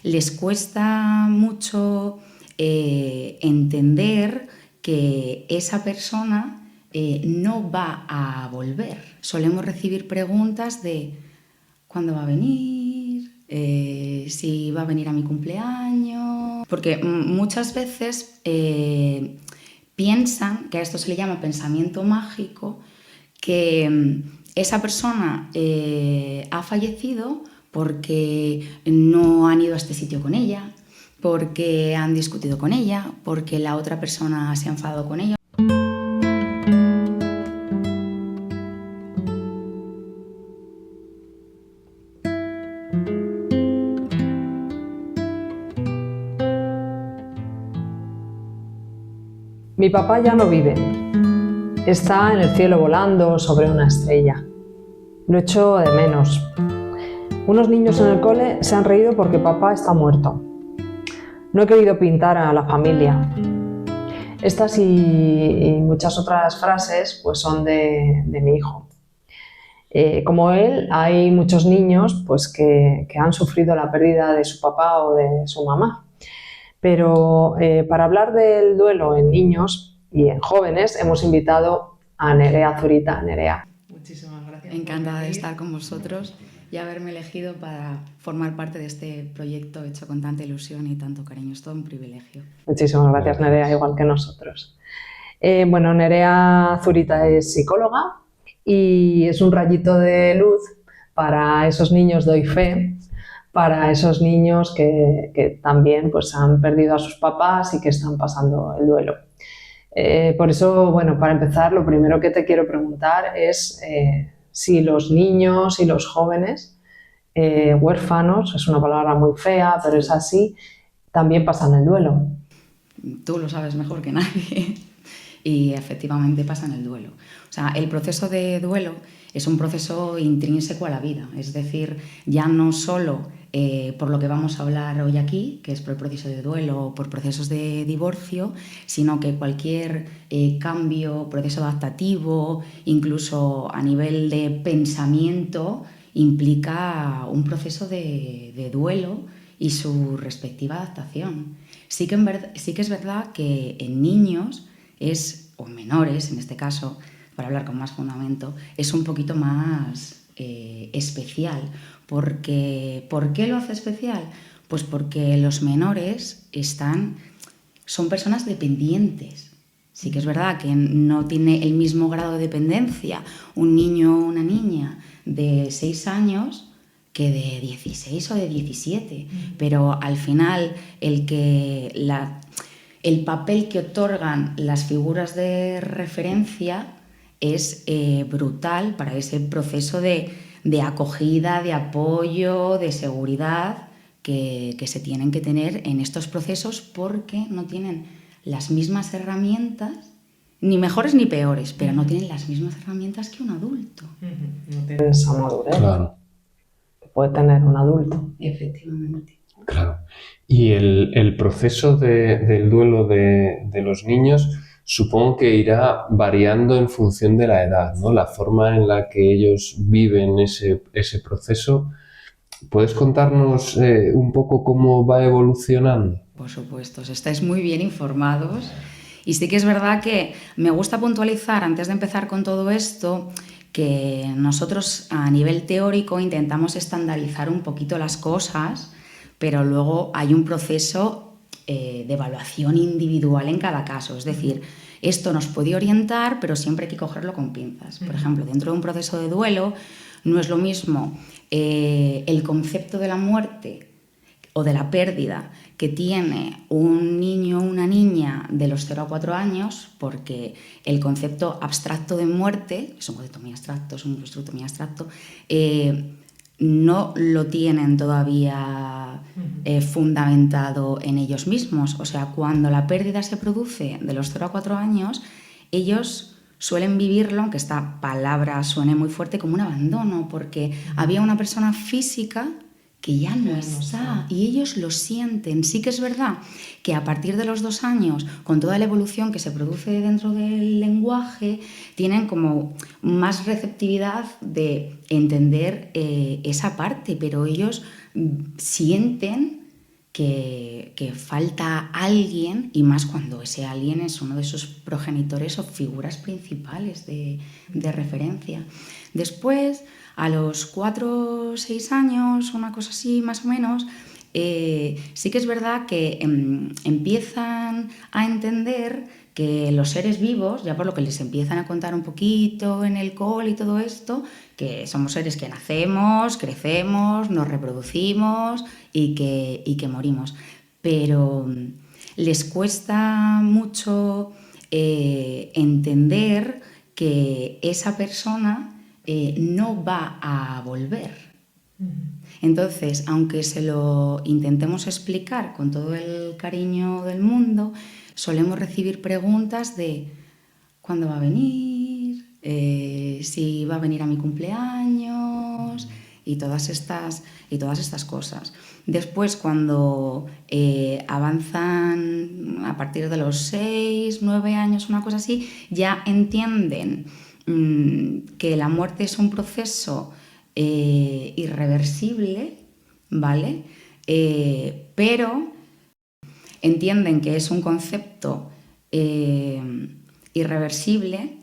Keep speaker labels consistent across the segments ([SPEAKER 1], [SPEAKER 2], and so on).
[SPEAKER 1] les cuesta mucho entender que esa persona no va a volver. Solemos recibir preguntas de ¿cuándo va a venir? Si va a venir a mi cumpleaños. Porque muchas veces piensan, que a esto se le llama pensamiento mágico, que esa persona ha fallecido porque no han ido a este sitio con ella, porque han discutido con ella, porque la otra persona se ha enfadado con ella.
[SPEAKER 2] Mi papá ya no vive. Está en el cielo volando sobre una estrella. Lo echo de menos. Unos niños en el cole se han reído porque papá está muerto. No he querido pintar a la familia. Estas y muchas otras frases pues son de mi hijo. Como él, hay muchos niños pues, que han sufrido la pérdida de su papá o de su mamá. Pero para hablar del duelo en niños y en jóvenes hemos invitado a Nerea Zurita. Nerea.
[SPEAKER 1] Muchísimas gracias. Encantada de estar con vosotros y haberme elegido para formar parte de este proyecto hecho con tanta ilusión y tanto cariño. Es todo un privilegio.
[SPEAKER 2] Muchísimas gracias, Nerea, igual que nosotros. Bueno, Nerea Zurita es psicóloga y es un rayito de luz para esos niños, doy fe, para esos niños que también pues, han perdido a sus papás y que están pasando el duelo. Por eso, bueno, para empezar, lo primero que te quiero preguntar es si los niños y los jóvenes huérfanos, es una palabra muy fea, pero es así, también pasan el duelo.
[SPEAKER 1] Tú lo sabes mejor que nadie. Y efectivamente pasan el duelo. O sea, el proceso de duelo es un proceso intrínseco a la vida, es decir, ya no solo por lo que vamos a hablar hoy aquí, que es por el proceso de duelo o por procesos de divorcio, sino que cualquier cambio, proceso adaptativo, incluso a nivel de pensamiento, implica un proceso de duelo y su respectiva adaptación. Sí que es verdad que en niños o menores, en este caso, para hablar con más fundamento, es un poquito más especial. ¿Por qué lo hace especial? Pues porque los menores son personas dependientes. Sí que es verdad que no tiene el mismo grado de dependencia un niño o una niña de 6 años que de 16 o de 17, pero al final el papel que otorgan las figuras de referencia es brutal para ese proceso de acogida, de apoyo, de seguridad que se tienen que tener en estos procesos, porque no tienen las mismas herramientas, ni mejores ni peores, pero no tienen las mismas herramientas que un adulto.
[SPEAKER 2] No tienen esa madurez.
[SPEAKER 3] Claro.
[SPEAKER 2] Que puede tener un adulto.
[SPEAKER 1] Efectivamente.
[SPEAKER 3] Claro. Y el proceso del duelo de los niños supongo que irá variando en función de la edad, ¿no? La forma en la que ellos viven ese proceso. ¿Puedes contarnos un poco cómo va evolucionando?
[SPEAKER 1] Por supuesto, estáis muy bien informados. Y sí que es verdad que me gusta puntualizar, antes de empezar con todo esto, que nosotros a nivel teórico intentamos estandarizar un poquito las cosas, pero luego hay un proceso de evaluación individual en cada caso. Es decir, esto nos puede orientar, pero siempre hay que cogerlo con pinzas. Por ejemplo, dentro de un proceso de duelo no es lo mismo el concepto de la muerte o de la pérdida que tiene un niño o una niña de los 0 a 4 años, porque el concepto abstracto de muerte, es un concepto muy abstracto, es un constructo muy abstracto, no lo tienen todavía fundamentado en ellos mismos. O sea, cuando la pérdida se produce de los 0 a 4 años, ellos suelen vivirlo, aunque esta palabra suene muy fuerte, como un abandono, porque había una persona física que ya no está, y ellos lo sienten. Sí que es verdad que a partir de los 2 años, con toda la evolución que se produce dentro del lenguaje, tienen como más receptividad de entender esa parte, pero ellos sienten que falta alguien, y más cuando ese alguien es uno de sus progenitores o figuras principales de referencia. Después, a los 4 o 6 años, una cosa así más o menos, sí que es verdad que empiezan a entender que los seres vivos, ya por lo que les empiezan a contar un poquito en el cole y todo esto, que somos seres que nacemos, crecemos, nos reproducimos y que morimos. Pero les cuesta mucho entender que esa persona no va a volver. Entonces, aunque se lo intentemos explicar con todo el cariño del mundo, solemos recibir preguntas de ¿cuándo va a venir? Si va a venir a mi cumpleaños y todas estas cosas. Después, cuando avanzan a partir de los 6, 9 años, una cosa así, ya entienden que la muerte es un proceso irreversible, ¿vale? Pero entienden que es un concepto irreversible,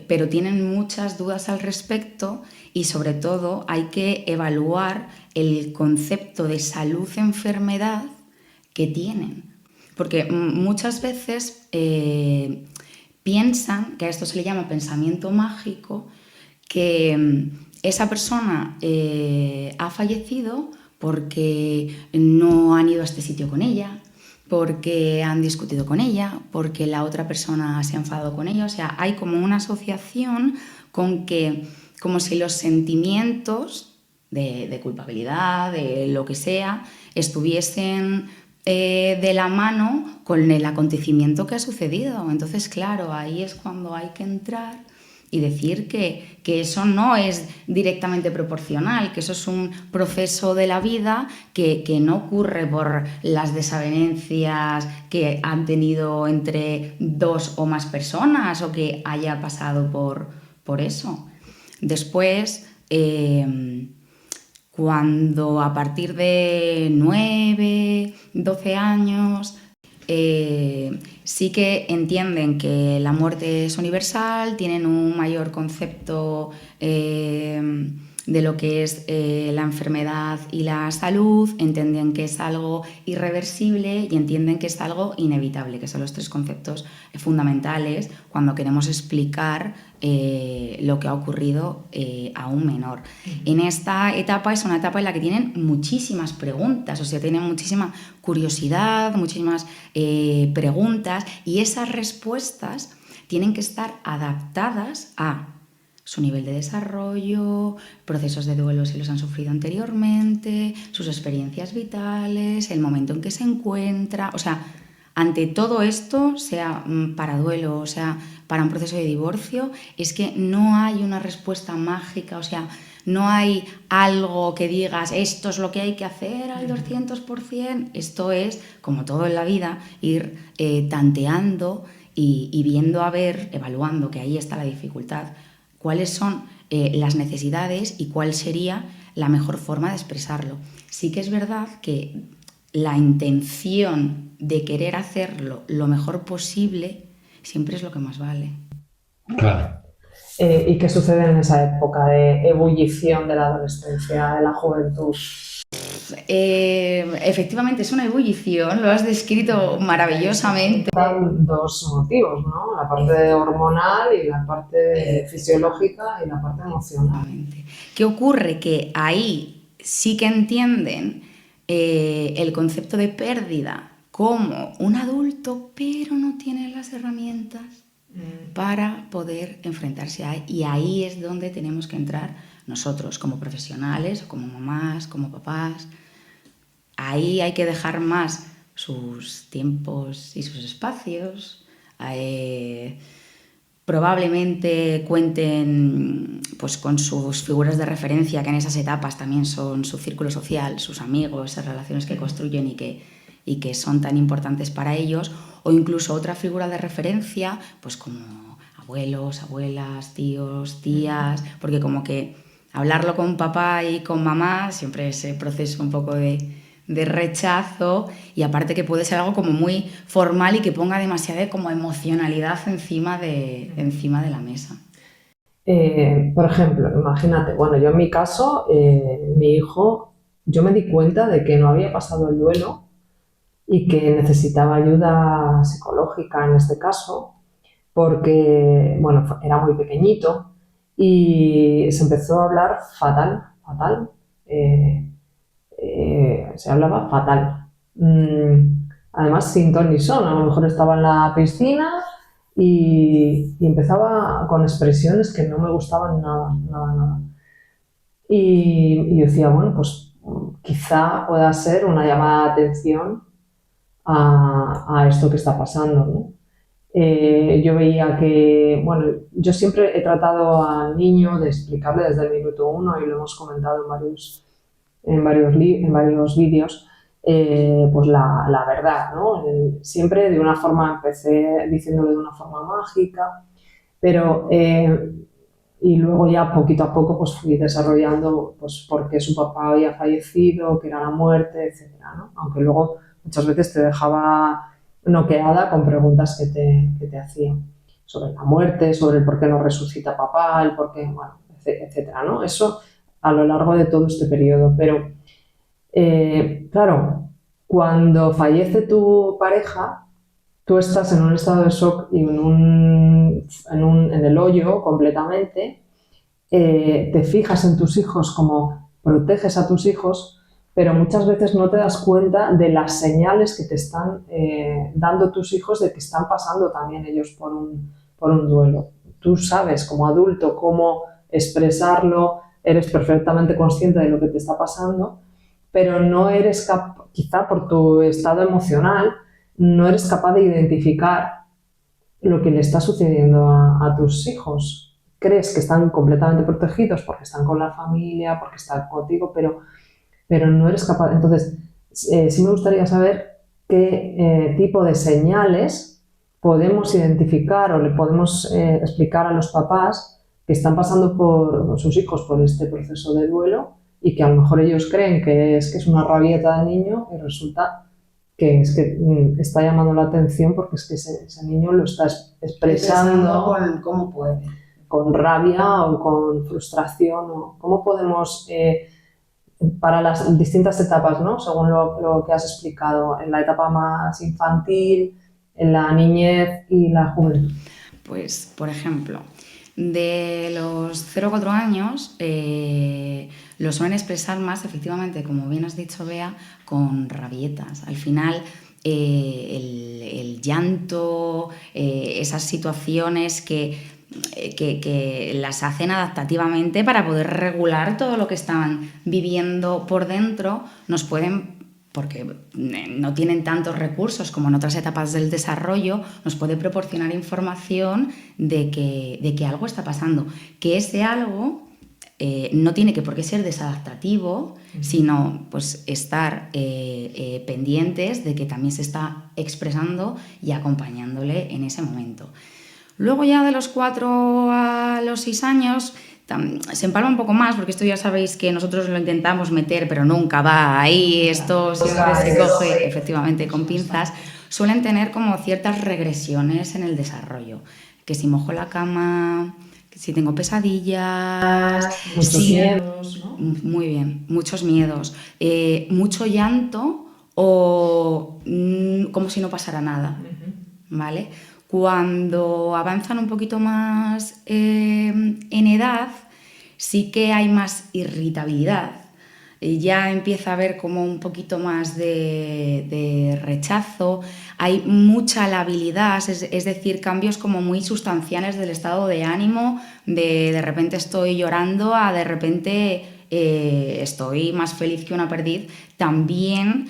[SPEAKER 1] pero tienen muchas dudas al respecto, y sobre todo hay que evaluar el concepto de salud-enfermedad que tienen. Porque muchas veces piensan, que a esto se le llama pensamiento mágico, que esa persona ha fallecido porque no han ido a este sitio con ella, porque han discutido con ella, porque la otra persona se ha enfadado con ella. O sea, hay como una asociación con que, como si los sentimientos de culpabilidad, de lo que sea, estuviesen de la mano con el acontecimiento que ha sucedido. Entonces, claro, ahí es cuando hay que entrar y decir que eso no es directamente proporcional, que eso es un proceso de la vida que no ocurre por las desavenencias que han tenido entre 2 o más personas o que haya pasado por eso. Después, cuando a partir de 9, 12 años sí que entienden que la muerte es universal, tienen un mayor concepto de lo que es la enfermedad y la salud, entienden que es algo irreversible y entienden que es algo inevitable, que son los 3 conceptos fundamentales cuando queremos explicar lo que ha ocurrido a un menor. En esta etapa es una etapa en la que tienen muchísimas preguntas, o sea, tienen muchísima curiosidad, muchísimas preguntas, y esas respuestas tienen que estar adaptadas a su nivel de desarrollo, procesos de duelo si los han sufrido anteriormente, sus experiencias vitales, el momento en que se encuentra. O sea, ante todo esto, sea para duelo o sea para un proceso de divorcio, es que no hay una respuesta mágica, o sea, no hay algo que digas esto es lo que hay que hacer al 200%. Esto es, como todo en la vida, ir tanteando y viendo a ver, evaluando, que ahí está la dificultad, cuáles son las necesidades y cuál sería la mejor forma de expresarlo. Sí que es verdad que la intención de querer hacerlo lo mejor posible siempre es lo que más vale.
[SPEAKER 3] Claro.
[SPEAKER 2] ¿Y qué sucede en esa época de ebullición de la adolescencia, de la juventud?
[SPEAKER 1] Efectivamente, es una ebullición, lo has descrito maravillosamente.
[SPEAKER 2] Están 2 motivos, ¿no? La parte hormonal y la parte fisiológica y la parte emocional.
[SPEAKER 1] ¿Qué ocurre? Que ahí sí que entienden el concepto de pérdida como un adulto, pero no tiene las herramientas para poder enfrentarse a él. Y ahí es donde tenemos que entrar nosotros, como profesionales, como mamás, como papás. Ahí hay que dejar más sus tiempos y sus espacios. Probablemente cuenten pues, con sus figuras de referencia, que en esas etapas también son su círculo social, sus amigos, esas relaciones que construyen y que son tan importantes para ellos, o incluso otra figura de referencia, pues como abuelos, abuelas, tíos, tías, porque como que hablarlo con papá y con mamá siempre ese proceso un poco de de rechazo, y aparte que puede ser algo como muy formal y que ponga demasiada como emocionalidad encima de la mesa.
[SPEAKER 2] Por ejemplo, imagínate, bueno, yo en mi caso, mi hijo, yo me di cuenta de que no había pasado el duelo y que necesitaba ayuda psicológica en este caso, porque, bueno, era muy pequeñito y se empezó a hablar fatal, fatal. Se hablaba fatal. Además, sin ton ni son. A lo mejor estaba en la piscina y empezaba con expresiones que no me gustaban nada, nada, nada. Y yo decía, bueno, pues quizá pueda ser una llamada de atención a esto que está pasando, ¿no? Yo veía que, bueno, yo siempre he tratado al niño de explicarle desde el minuto uno, y lo hemos comentado en varios vídeos, pues la verdad, ¿no? Siempre de una forma, empecé diciéndole de una forma mágica, pero y luego ya poquito a poco pues fui desarrollando pues por qué su papá había fallecido, qué era la muerte, etcétera, ¿no? Aunque luego muchas veces te dejaba noqueada con preguntas que te hacían sobre la muerte, sobre el por qué no resucita papá, el por qué, bueno, etcétera, ¿no? Eso a lo largo de todo este periodo. Pero, claro, cuando fallece tu pareja, tú estás en un estado de shock y en el hoyo completamente, te fijas en tus hijos, como proteges a tus hijos, pero muchas veces no te das cuenta de las señales que te están dando tus hijos de que están pasando también ellos por un duelo. Tú sabes como adulto cómo expresarlo, eres perfectamente consciente de lo que te está pasando, pero no eres quizá por tu estado emocional, no eres capaz de identificar lo que le está sucediendo a tus hijos. Crees que están completamente protegidos porque están con la familia, porque están contigo, pero no eres capaz. Entonces, sí me gustaría saber qué tipo de señales podemos identificar o le podemos explicar a los papás que están pasando por sus hijos por este proceso de duelo, y que a lo mejor ellos creen que es una rabieta del niño, y resulta que es que está llamando la atención porque es que ese niño lo está expresando
[SPEAKER 1] con cómo puede.
[SPEAKER 2] Con rabia o con frustración. O ¿cómo podemos, para las distintas etapas, ¿no? Según lo que has explicado, en la etapa más infantil, en la niñez y la juventud?
[SPEAKER 1] Pues, por ejemplo, de los 0 a 4 años lo suelen expresar más, efectivamente, como bien has dicho, Bea, con rabietas. Al final, el llanto, esas situaciones que las hacen adaptativamente para poder regular todo lo que están viviendo por dentro, nos pueden, porque no tienen tantos recursos como en otras etapas del desarrollo, nos puede proporcionar información de que algo está pasando, que ese algo no tiene que por qué ser desadaptativo, sino pues estar pendientes de que también se está expresando y acompañándole en ese momento. Luego ya de los 4 a los 6 años se empalma un poco más, porque esto ya sabéis que nosotros lo intentamos meter, pero nunca va ahí, esto siempre se coge efectivamente con pinzas. Suelen tener como ciertas regresiones en el desarrollo, que si mojo la cama, que si tengo pesadillas,
[SPEAKER 2] Muchos miedos, ¿no?
[SPEAKER 1] Muy bien, muchos miedos, mucho llanto o como si no pasara nada, ¿vale? Cuando avanzan un poquito más en edad, sí que hay más irritabilidad. Ya empieza a haber como un poquito más de rechazo, hay mucha labilidad, es decir, cambios como muy sustanciales del estado de ánimo, de repente estoy llorando a de repente estoy más feliz que una perdiz, también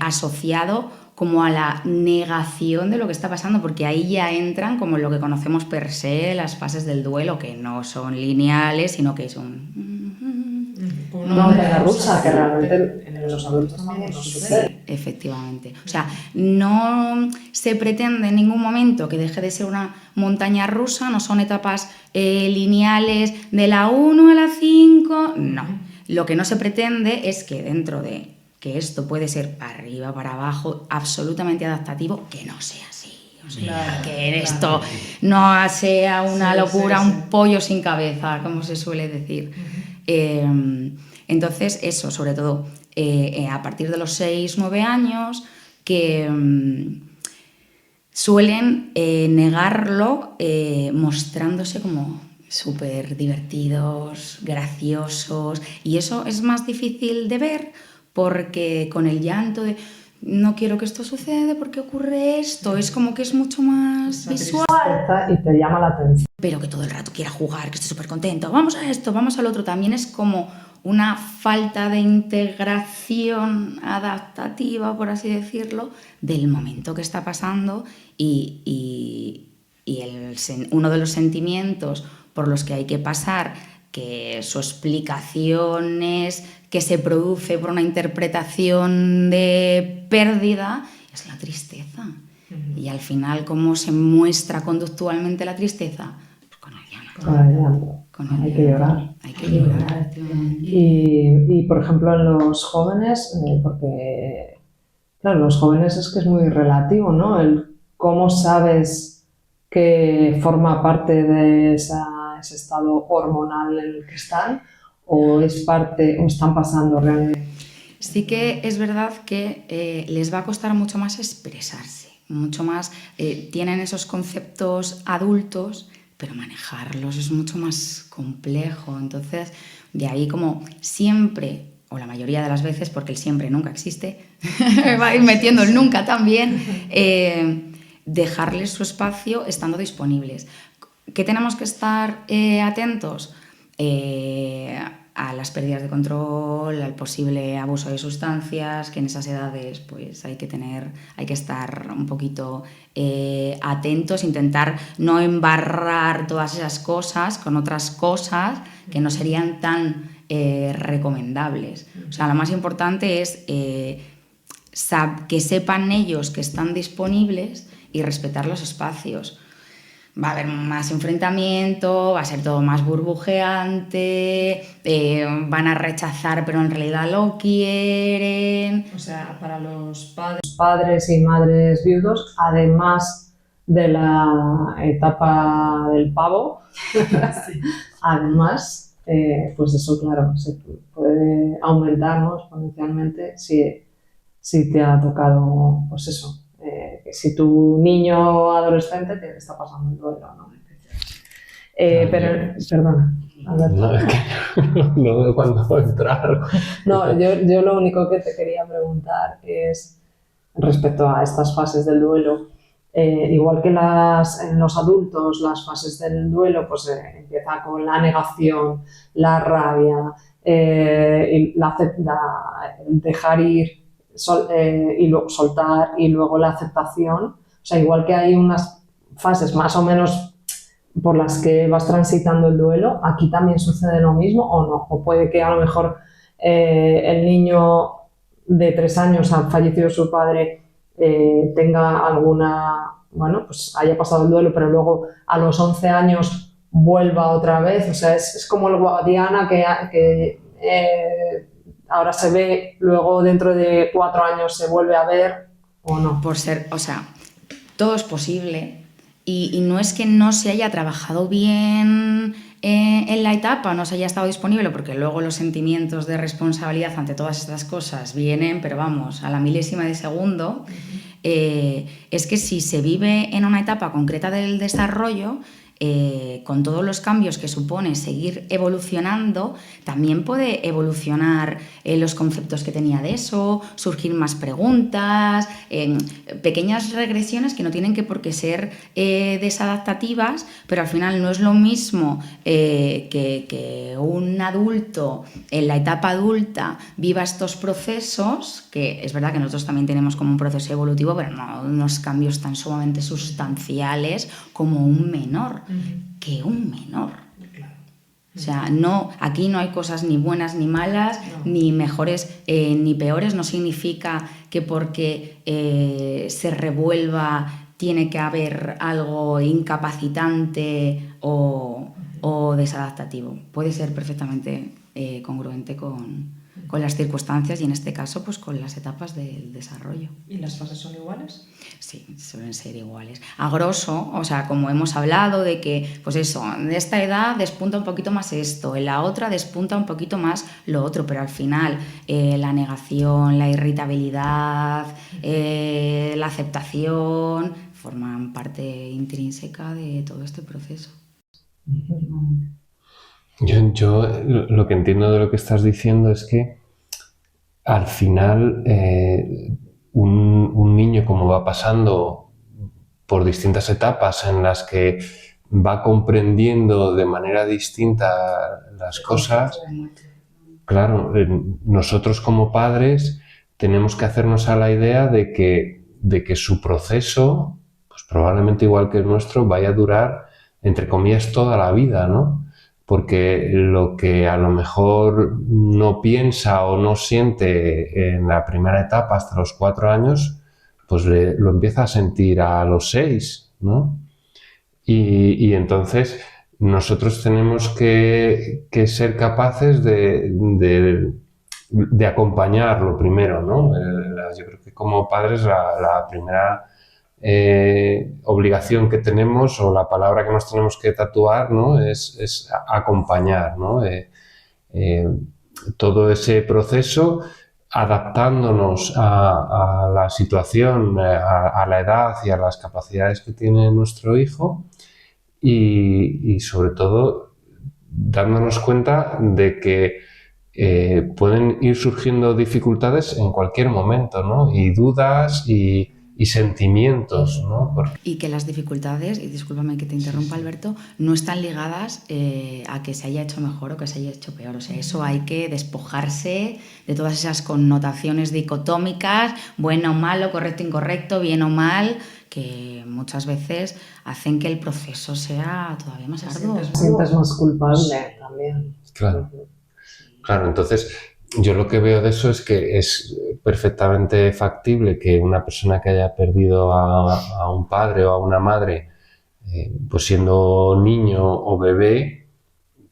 [SPEAKER 1] asociado como a la negación de lo que está pasando, porque ahí ya entran como lo que conocemos per se las fases del duelo, que no son lineales, sino que son
[SPEAKER 2] una montaña rusa, que realmente en los adultos también nos sucede.
[SPEAKER 1] Sí, efectivamente. O sea, no se pretende en ningún momento que deje de ser una montaña rusa, no son etapas lineales de la 1 a la 5, no. Lo que no se pretende es que dentro de que esto puede ser para arriba, para abajo, absolutamente adaptativo, que no sea así. O sea, que esto no sea una locura, un pollo sin cabeza, como se suele decir. Entonces, eso, sobre todo, a partir de los 6-9 años, que suelen negarlo mostrándose como súper divertidos, graciosos, y eso es más difícil de ver porque con el llanto de no quiero que esto suceda, ¿por qué ocurre esto? Es como que es mucho más visual.
[SPEAKER 2] Y te llama la atención.
[SPEAKER 1] Pero que todo el rato quiera jugar, que esté súper contento, vamos a esto, vamos al otro, también es como una falta de integración adaptativa, por así decirlo, del momento que está pasando y uno de los sentimientos por los que hay que pasar, que su explicación es que se produce por una interpretación de pérdida, es la tristeza. Y al final, ¿cómo se muestra conductualmente la tristeza? Pues con el llanto.
[SPEAKER 2] Hay que llorar.
[SPEAKER 1] Hay que llorar.
[SPEAKER 2] Y por ejemplo, en los jóvenes, porque claro, los jóvenes es que es muy relativo, ¿no? El cómo sabes que forma parte de ese estado hormonal en el que están, o es parte, o están pasando realmente.
[SPEAKER 1] Sí que es verdad que les va a costar mucho más expresarse, mucho más, tienen esos conceptos adultos, pero manejarlos es mucho más complejo. Entonces, de ahí como siempre, o la mayoría de las veces, porque el siempre nunca existe, va a ir metiendo el nunca también, dejarles su espacio estando disponibles. ¿Qué tenemos que estar atentos? A las pérdidas de control, al posible abuso de sustancias, que en esas edades pues hay que estar un poquito atentos, intentar no embarrar todas esas cosas con otras cosas que no serían tan recomendables. O sea, lo más importante es que sepan ellos que están disponibles y respetar los espacios. Va a haber más enfrentamiento, va a ser todo más burbujeante, van a rechazar pero en realidad lo quieren.
[SPEAKER 2] O sea, para los padres y madres viudos, además de la etapa del pavo, sí. Además, pues eso, claro, se puede aumentar, ¿no?, exponencialmente si te ha tocado, pues eso. Si tu niño adolescente te está pasando el duelo, ¿no? Pero, perdona.
[SPEAKER 3] No, es que no veo cuándo va a entrar.
[SPEAKER 2] No, yo lo único que te quería preguntar es, respecto a estas fases del duelo, igual que en los adultos, las fases del duelo, pues empieza con la negación, la rabia, y dejar ir, y luego soltar, y luego la aceptación. O sea, igual que hay unas fases más o menos por las que vas transitando el duelo, ¿aquí también sucede lo mismo o no? O puede que a lo mejor el niño de 3 años ha fallecido su padre, tenga pues haya pasado el duelo, pero luego a los 11 años vuelva otra vez. O sea, es como el Guadiana que ahora se ve, luego dentro de 4 años se vuelve a ver, ¿o no?
[SPEAKER 1] Todo es posible y no es que no se haya trabajado bien en la etapa, no se haya estado disponible, porque luego los sentimientos de responsabilidad ante todas estas cosas vienen, pero vamos, a la milésima de segundo. Es que si se vive en una etapa concreta del desarrollo, con todos los cambios que supone seguir evolucionando, también puede evolucionar los conceptos que tenía de eso, surgir más preguntas, pequeñas regresiones que no tienen por qué ser desadaptativas, pero al final no es lo mismo que un adulto en la etapa adulta viva estos procesos, que es verdad que nosotros también tenemos como un proceso evolutivo, pero no unos cambios tan sumamente sustanciales como un menor. Que un menor. O sea, aquí no hay cosas ni buenas ni malas, ni mejores ni peores. No significa que porque se revuelva tiene que haber algo incapacitante o desadaptativo. Puede ser perfectamente congruente con las circunstancias y en este caso pues con las etapas del desarrollo.
[SPEAKER 4] ¿Y las fases son iguales?
[SPEAKER 1] Sí, suelen ser iguales. A grosso, o sea, como hemos hablado de que, pues eso, de esta edad despunta un poquito más esto, en la otra despunta un poquito más lo otro, pero al final la negación, la irritabilidad, la aceptación forman parte intrínseca de todo este proceso.
[SPEAKER 3] Yo lo que entiendo de lo que estás diciendo es que al final un niño, como va pasando por distintas etapas en las que va comprendiendo de manera distinta las cosas, claro, nosotros como padres tenemos que hacernos a la idea de que su proceso, pues probablemente igual que el nuestro, vaya a durar, entre comillas, toda la vida, ¿no? Porque lo que a lo mejor no piensa o no siente en la primera etapa hasta los 4 años, pues lo empieza a sentir a los 6, ¿no? Y entonces nosotros tenemos que ser capaces de acompañarlo primero, ¿no? Yo creo que como padres la primera obligación que tenemos o la palabra que nos tenemos que tatuar, ¿no? es acompañar, ¿no? Todo ese proceso adaptándonos a la situación, a la edad y a las capacidades que tiene nuestro hijo y sobre todo dándonos cuenta de que pueden ir surgiendo dificultades en cualquier momento, ¿no? Y dudas y sentimientos, ¿no?
[SPEAKER 1] Y que las dificultades, y discúlpame que te interrumpa, Alberto, no están ligadas a que se haya hecho mejor o que se haya hecho peor. O sea, eso hay que despojarse de todas esas connotaciones dicotómicas, bueno o malo, correcto o incorrecto, bien o mal, que muchas veces hacen que el proceso sea todavía más arduo.
[SPEAKER 2] Te sientes más culpable también.
[SPEAKER 3] Claro. Claro, entonces yo lo que veo de eso es que es perfectamente factible que una persona que haya perdido a un padre o a una madre, pues siendo niño o bebé,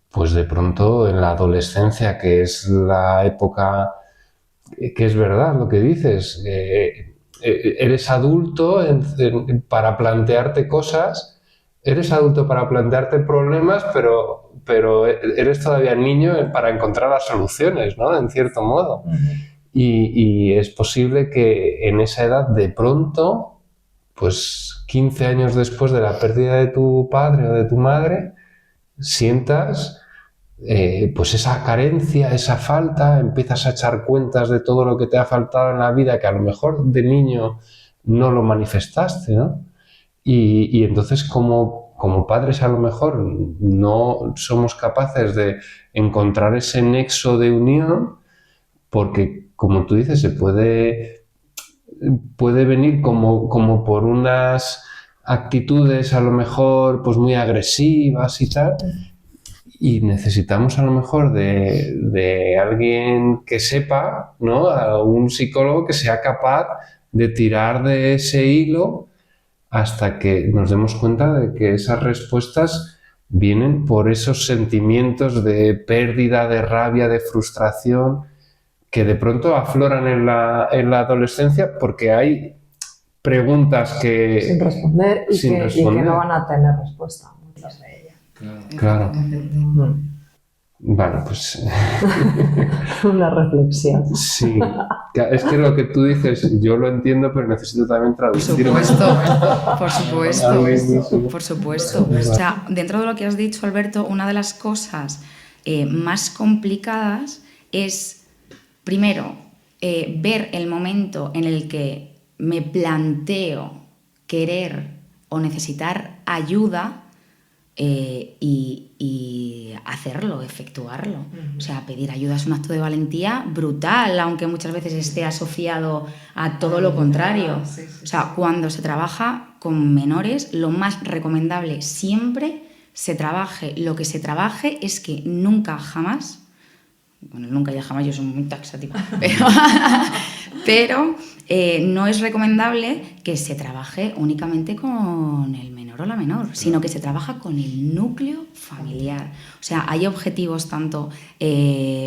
[SPEAKER 3] pues de pronto en la adolescencia, que es la época, que es verdad lo que dices, eres adulto para plantearte cosas, eres adulto para plantearte problemas, pero eres todavía niño para encontrar las soluciones, ¿no? En cierto modo. Y es posible que en esa edad, de pronto, pues 15 años después de la pérdida de tu padre o de tu madre, sientas pues esa carencia, esa falta, empiezas a echar cuentas de todo lo que te ha faltado en la vida, que a lo mejor de niño no lo manifestaste, ¿no? Y entonces como padres a lo mejor no somos capaces de encontrar ese nexo de unión porque, como tú dices, se puede venir como por unas actitudes a lo mejor pues muy agresivas y tal, y necesitamos a lo mejor de alguien que sepa, ¿no? A un psicólogo que sea capaz de tirar de ese hilo hasta que nos demos cuenta de que esas respuestas vienen por esos sentimientos de pérdida, de rabia, de frustración, que de pronto afloran en la adolescencia porque hay preguntas que...
[SPEAKER 2] Sin responder y que no van a tener respuesta, muchas de ellas.
[SPEAKER 3] Claro. Bueno, pues...
[SPEAKER 2] Una reflexión.
[SPEAKER 3] Sí. Es que lo que tú dices, yo lo entiendo, pero necesito también traducirlo.
[SPEAKER 1] Por supuesto. O sea, dentro de lo que has dicho, Alberto, una de las cosas más complicadas es, primero, ver el momento en el que me planteo querer o necesitar ayuda y hacerlo, efectuarlo. O sea, pedir ayuda es un acto de valentía brutal, aunque muchas veces esté asociado a todo lo contrario. O sea, cuando se trabaja con menores, lo más recomendable siempre se trabaje. Lo que se trabaje es que nunca jamás, bueno, nunca y jamás, yo soy muy taxativa, pero no es recomendable que se trabaje únicamente con el menor o la menor, sino que se trabaja con el núcleo familiar. O sea, hay objetivos tanto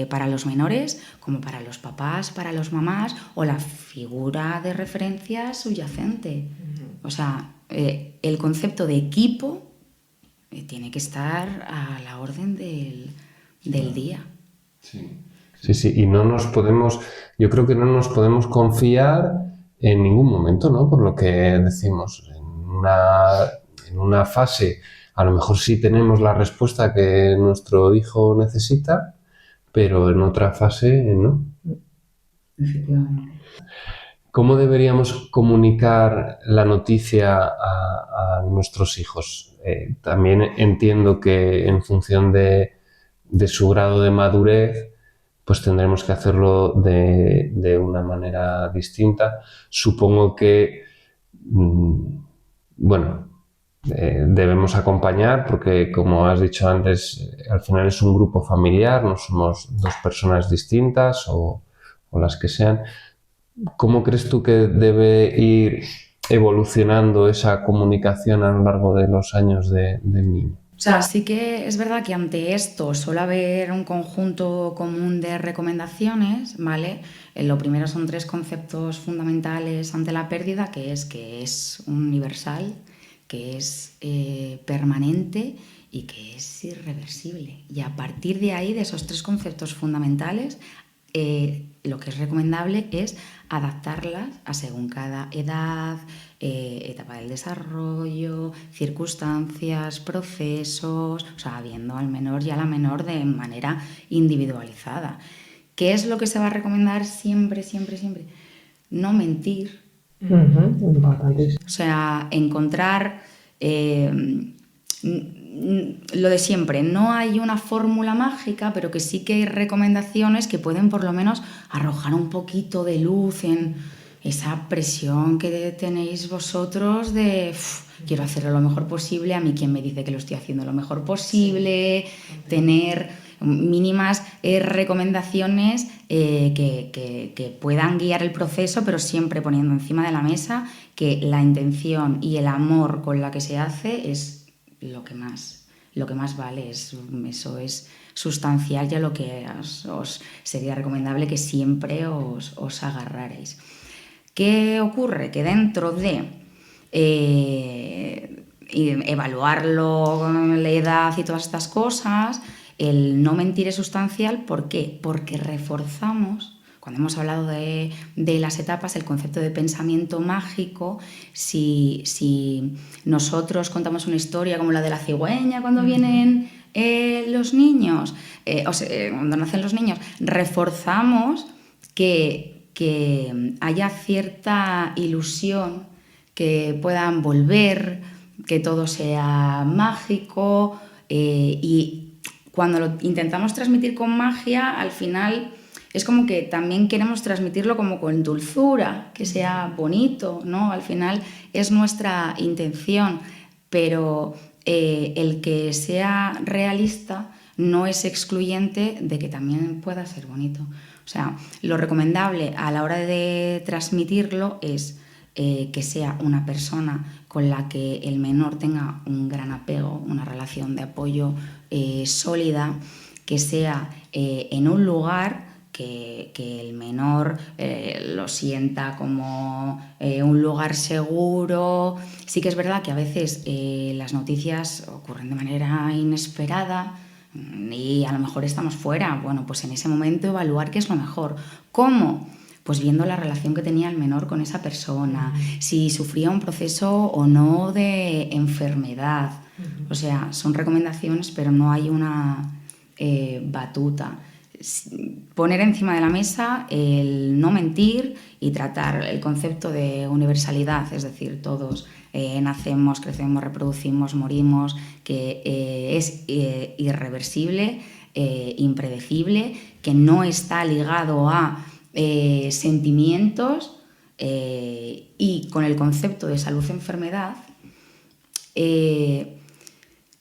[SPEAKER 1] para los menores como para los papás, para los mamás o la figura de referencia subyacente. O sea, el concepto de equipo tiene que estar a la orden del día.
[SPEAKER 3] Sí. Sí, y yo creo que no nos podemos confiar en ningún momento, ¿no? Por lo que decimos, en una fase a lo mejor sí tenemos la respuesta que nuestro hijo necesita, pero en otra fase no.
[SPEAKER 1] Efectivamente.
[SPEAKER 3] ¿Cómo deberíamos comunicar la noticia a nuestros hijos? También entiendo que en función de su grado de madurez, pues tendremos que hacerlo de una manera distinta. Supongo que, debemos acompañar porque, como has dicho antes, al final es un grupo familiar, no somos dos personas distintas o las que sean. ¿Cómo crees tú que debe ir evolucionando esa comunicación a lo largo de los años del niño?
[SPEAKER 1] O sea, sí que es verdad que ante esto suele haber un conjunto común de recomendaciones, ¿vale? Lo primero son 3 conceptos fundamentales ante la pérdida, que es universal, que es permanente y que es irreversible. Y a partir de ahí, de esos 3 conceptos fundamentales, lo que es recomendable es adaptarlas a según cada edad, etapa del desarrollo, circunstancias, procesos, o sea, viendo al menor y a la menor de manera individualizada. ¿Qué es lo que se va a recomendar siempre, siempre, siempre? No mentir. O sea, encontrar lo de siempre. No hay una fórmula mágica, pero que sí que hay recomendaciones que pueden por lo menos arrojar un poquito de luz en esa presión que tenéis vosotros de quiero hacerlo lo mejor posible, a mí quien me dice que lo estoy haciendo lo mejor posible, tener mínimas recomendaciones que puedan guiar el proceso, pero siempre poniendo encima de la mesa que la intención y el amor con la que se hace es lo que más vale. Eso es sustancial y a lo que os sería recomendable que siempre os agarraréis. ¿Qué ocurre? Que dentro de evaluarlo, la edad y todas estas cosas, el no mentir es sustancial. ¿Por qué? Porque reforzamos, cuando hemos hablado de las etapas, el concepto de pensamiento mágico. Si nosotros contamos una historia como la de la cigüeña cuando vienen los niños, cuando nacen los niños, reforzamos que haya cierta ilusión, que puedan volver, que todo sea mágico, y cuando lo intentamos transmitir con magia, al final es como que también queremos transmitirlo como con dulzura, que sea bonito, ¿no? Al final es nuestra intención, pero el que sea realista no es excluyente de que también pueda ser bonito. O sea, lo recomendable a la hora de transmitirlo es que sea una persona con la que el menor tenga un gran apego, una relación de apoyo sólida, que sea en un lugar que el menor lo sienta como un lugar seguro. Sí que es verdad que a veces las noticias ocurren de manera inesperada y a lo mejor estamos fuera. Bueno, pues en ese momento evaluar qué es lo mejor. ¿Cómo? Pues viendo la relación que tenía el menor con esa persona, si sufría un proceso o no de enfermedad. O sea, son recomendaciones, pero no hay una batuta. Poner encima de la mesa el no mentir y tratar el concepto de universalidad, es decir, todos nacemos, crecemos, reproducimos, morimos, que es irreversible, impredecible, que no está ligado a sentimientos, y con el concepto de salud-enfermedad,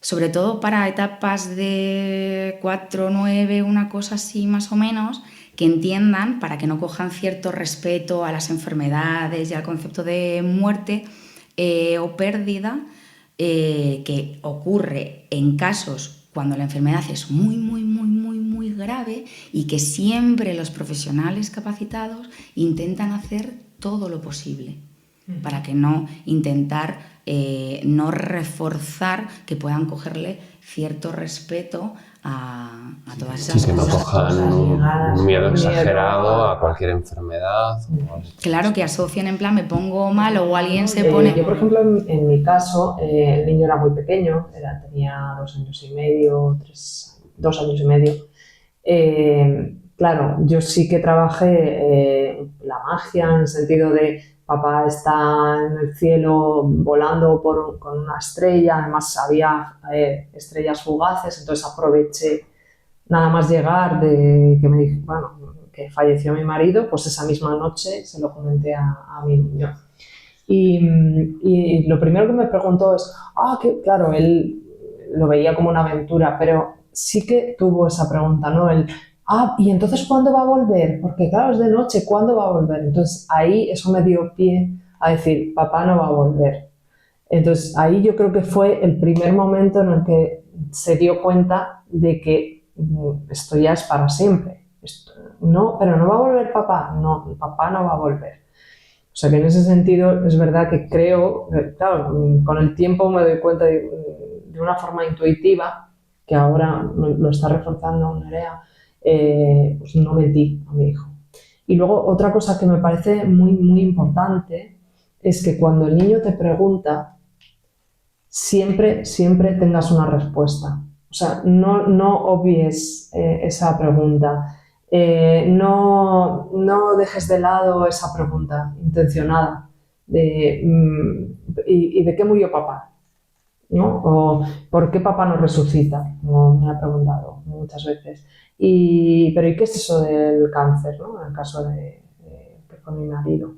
[SPEAKER 1] sobre todo para etapas de 4, 9, una cosa así más o menos, que entiendan, para que no cojan cierto respeto a las enfermedades y al concepto de muerte o pérdida, que ocurre en casos cuando la enfermedad es muy, muy, muy, muy, muy grave, y que siempre los profesionales capacitados intentan hacer todo lo posible para que no intentar no reforzar, que puedan cogerle cierto respeto a todas esas
[SPEAKER 3] que no
[SPEAKER 1] cosas.
[SPEAKER 3] cojan un miedo exagerado a cualquier enfermedad.
[SPEAKER 1] Claro, que asocien en plan me pongo mal o alguien se pone...
[SPEAKER 2] Yo, por ejemplo, en mi caso, el niño era muy pequeño, tenía 2 años y medio, 2 años y medio. Claro, yo sí que trabajé la magia en el sentido de papá está en el cielo volando con una estrella, además había estrellas fugaces, entonces aproveché nada más llegar de que me dije, bueno, que falleció mi marido, pues esa misma noche se lo comenté a mi niño. Y lo primero que me preguntó es, que claro, él lo veía como una aventura, pero sí que tuvo esa pregunta, ¿no? ¿Y entonces cuándo va a volver? Porque claro, es de noche, ¿cuándo va a volver? Entonces ahí eso me dio pie a decir, papá no va a volver. Entonces ahí yo creo que fue el primer momento en el que se dio cuenta de que esto ya es para siempre. No, pero no va a volver papá. No, papá no va a volver. O sea que en ese sentido es verdad que creo, claro, con el tiempo me doy cuenta de una forma intuitiva, que ahora lo está reforzando Nerea, pues no mentí a mi hijo. Y luego otra cosa que me parece muy, muy importante es que cuando el niño te pregunta, siempre, siempre tengas una respuesta. O sea, no obvies esa pregunta. No dejes de lado esa pregunta intencionada ¿y de qué murió papá? ¿No? O ¿por qué papá no resucita? Como me ha preguntado muchas veces. Pero ¿y qué es eso del cáncer? ¿No? En el caso que fue mi marido.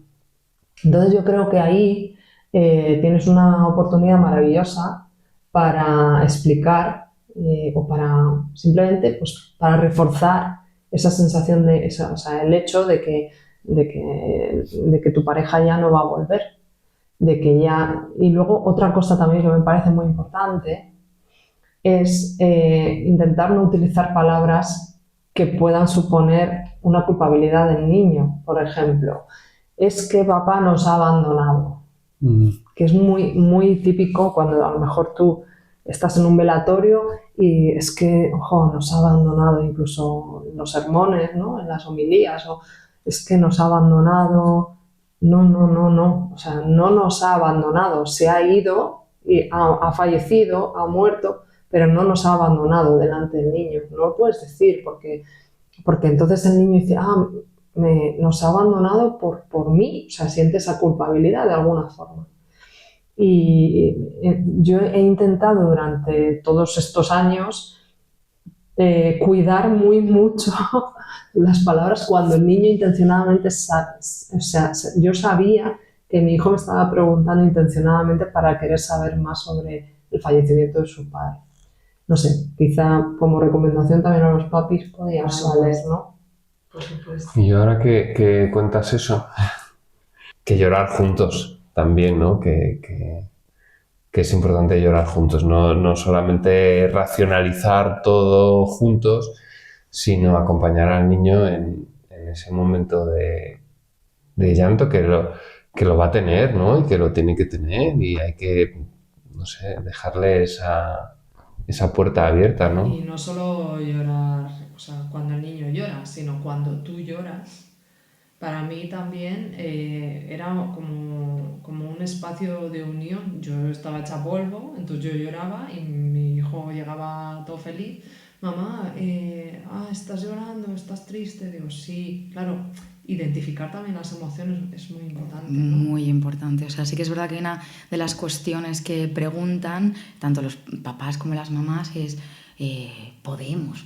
[SPEAKER 2] Entonces yo creo que ahí tienes una oportunidad maravillosa para explicar o para simplemente pues, para reforzar esa sensación o sea, el hecho de que tu pareja ya no va a volver, de que ya... Y luego otra cosa también que me parece muy importante es intentar no utilizar palabras que puedan suponer una culpabilidad del niño. Por ejemplo, es que papá nos ha abandonado, que es muy, muy típico cuando a lo mejor tú estás en un velatorio y es que, ojo, nos ha abandonado, incluso en los sermones, ¿no? En las homilías, o es que nos ha abandonado. No, o sea, no nos ha abandonado, se ha ido, y ha fallecido, ha muerto, pero no nos ha abandonado delante del niño. No lo puedes decir porque entonces el niño dice, nos ha abandonado por mí, o sea, siente esa culpabilidad de alguna forma. Y yo he intentado durante todos estos años cuidar muy mucho las palabras cuando el niño intencionadamente, o sea, yo sabía que mi hijo me estaba preguntando intencionadamente para querer saber más sobre el fallecimiento de su padre. No sé, quizá como recomendación también a los papis podría valer, ¿no?
[SPEAKER 3] Por supuesto. Y ahora que cuentas eso, que llorar juntos también, ¿no? Que es importante llorar juntos, no solamente racionalizar todo juntos, sino acompañar al niño en ese momento de llanto que lo va a tener, ¿no? Y que lo tiene que tener, y hay que, no sé, dejarle esa puerta abierta, ¿no?
[SPEAKER 4] Y no solo llorar, o sea, cuando el niño llora, sino cuando tú lloras. Para mí también era como un espacio de unión. Yo estaba hecha polvo, entonces yo lloraba y mi hijo llegaba todo feliz. Mamá, ¿estás llorando? ¿Estás triste? Digo, sí, claro. Identificar también las emociones es muy importante, ¿no?
[SPEAKER 1] Muy importante. O sea, sí que es verdad que una de las cuestiones que preguntan tanto los papás como las mamás es podemos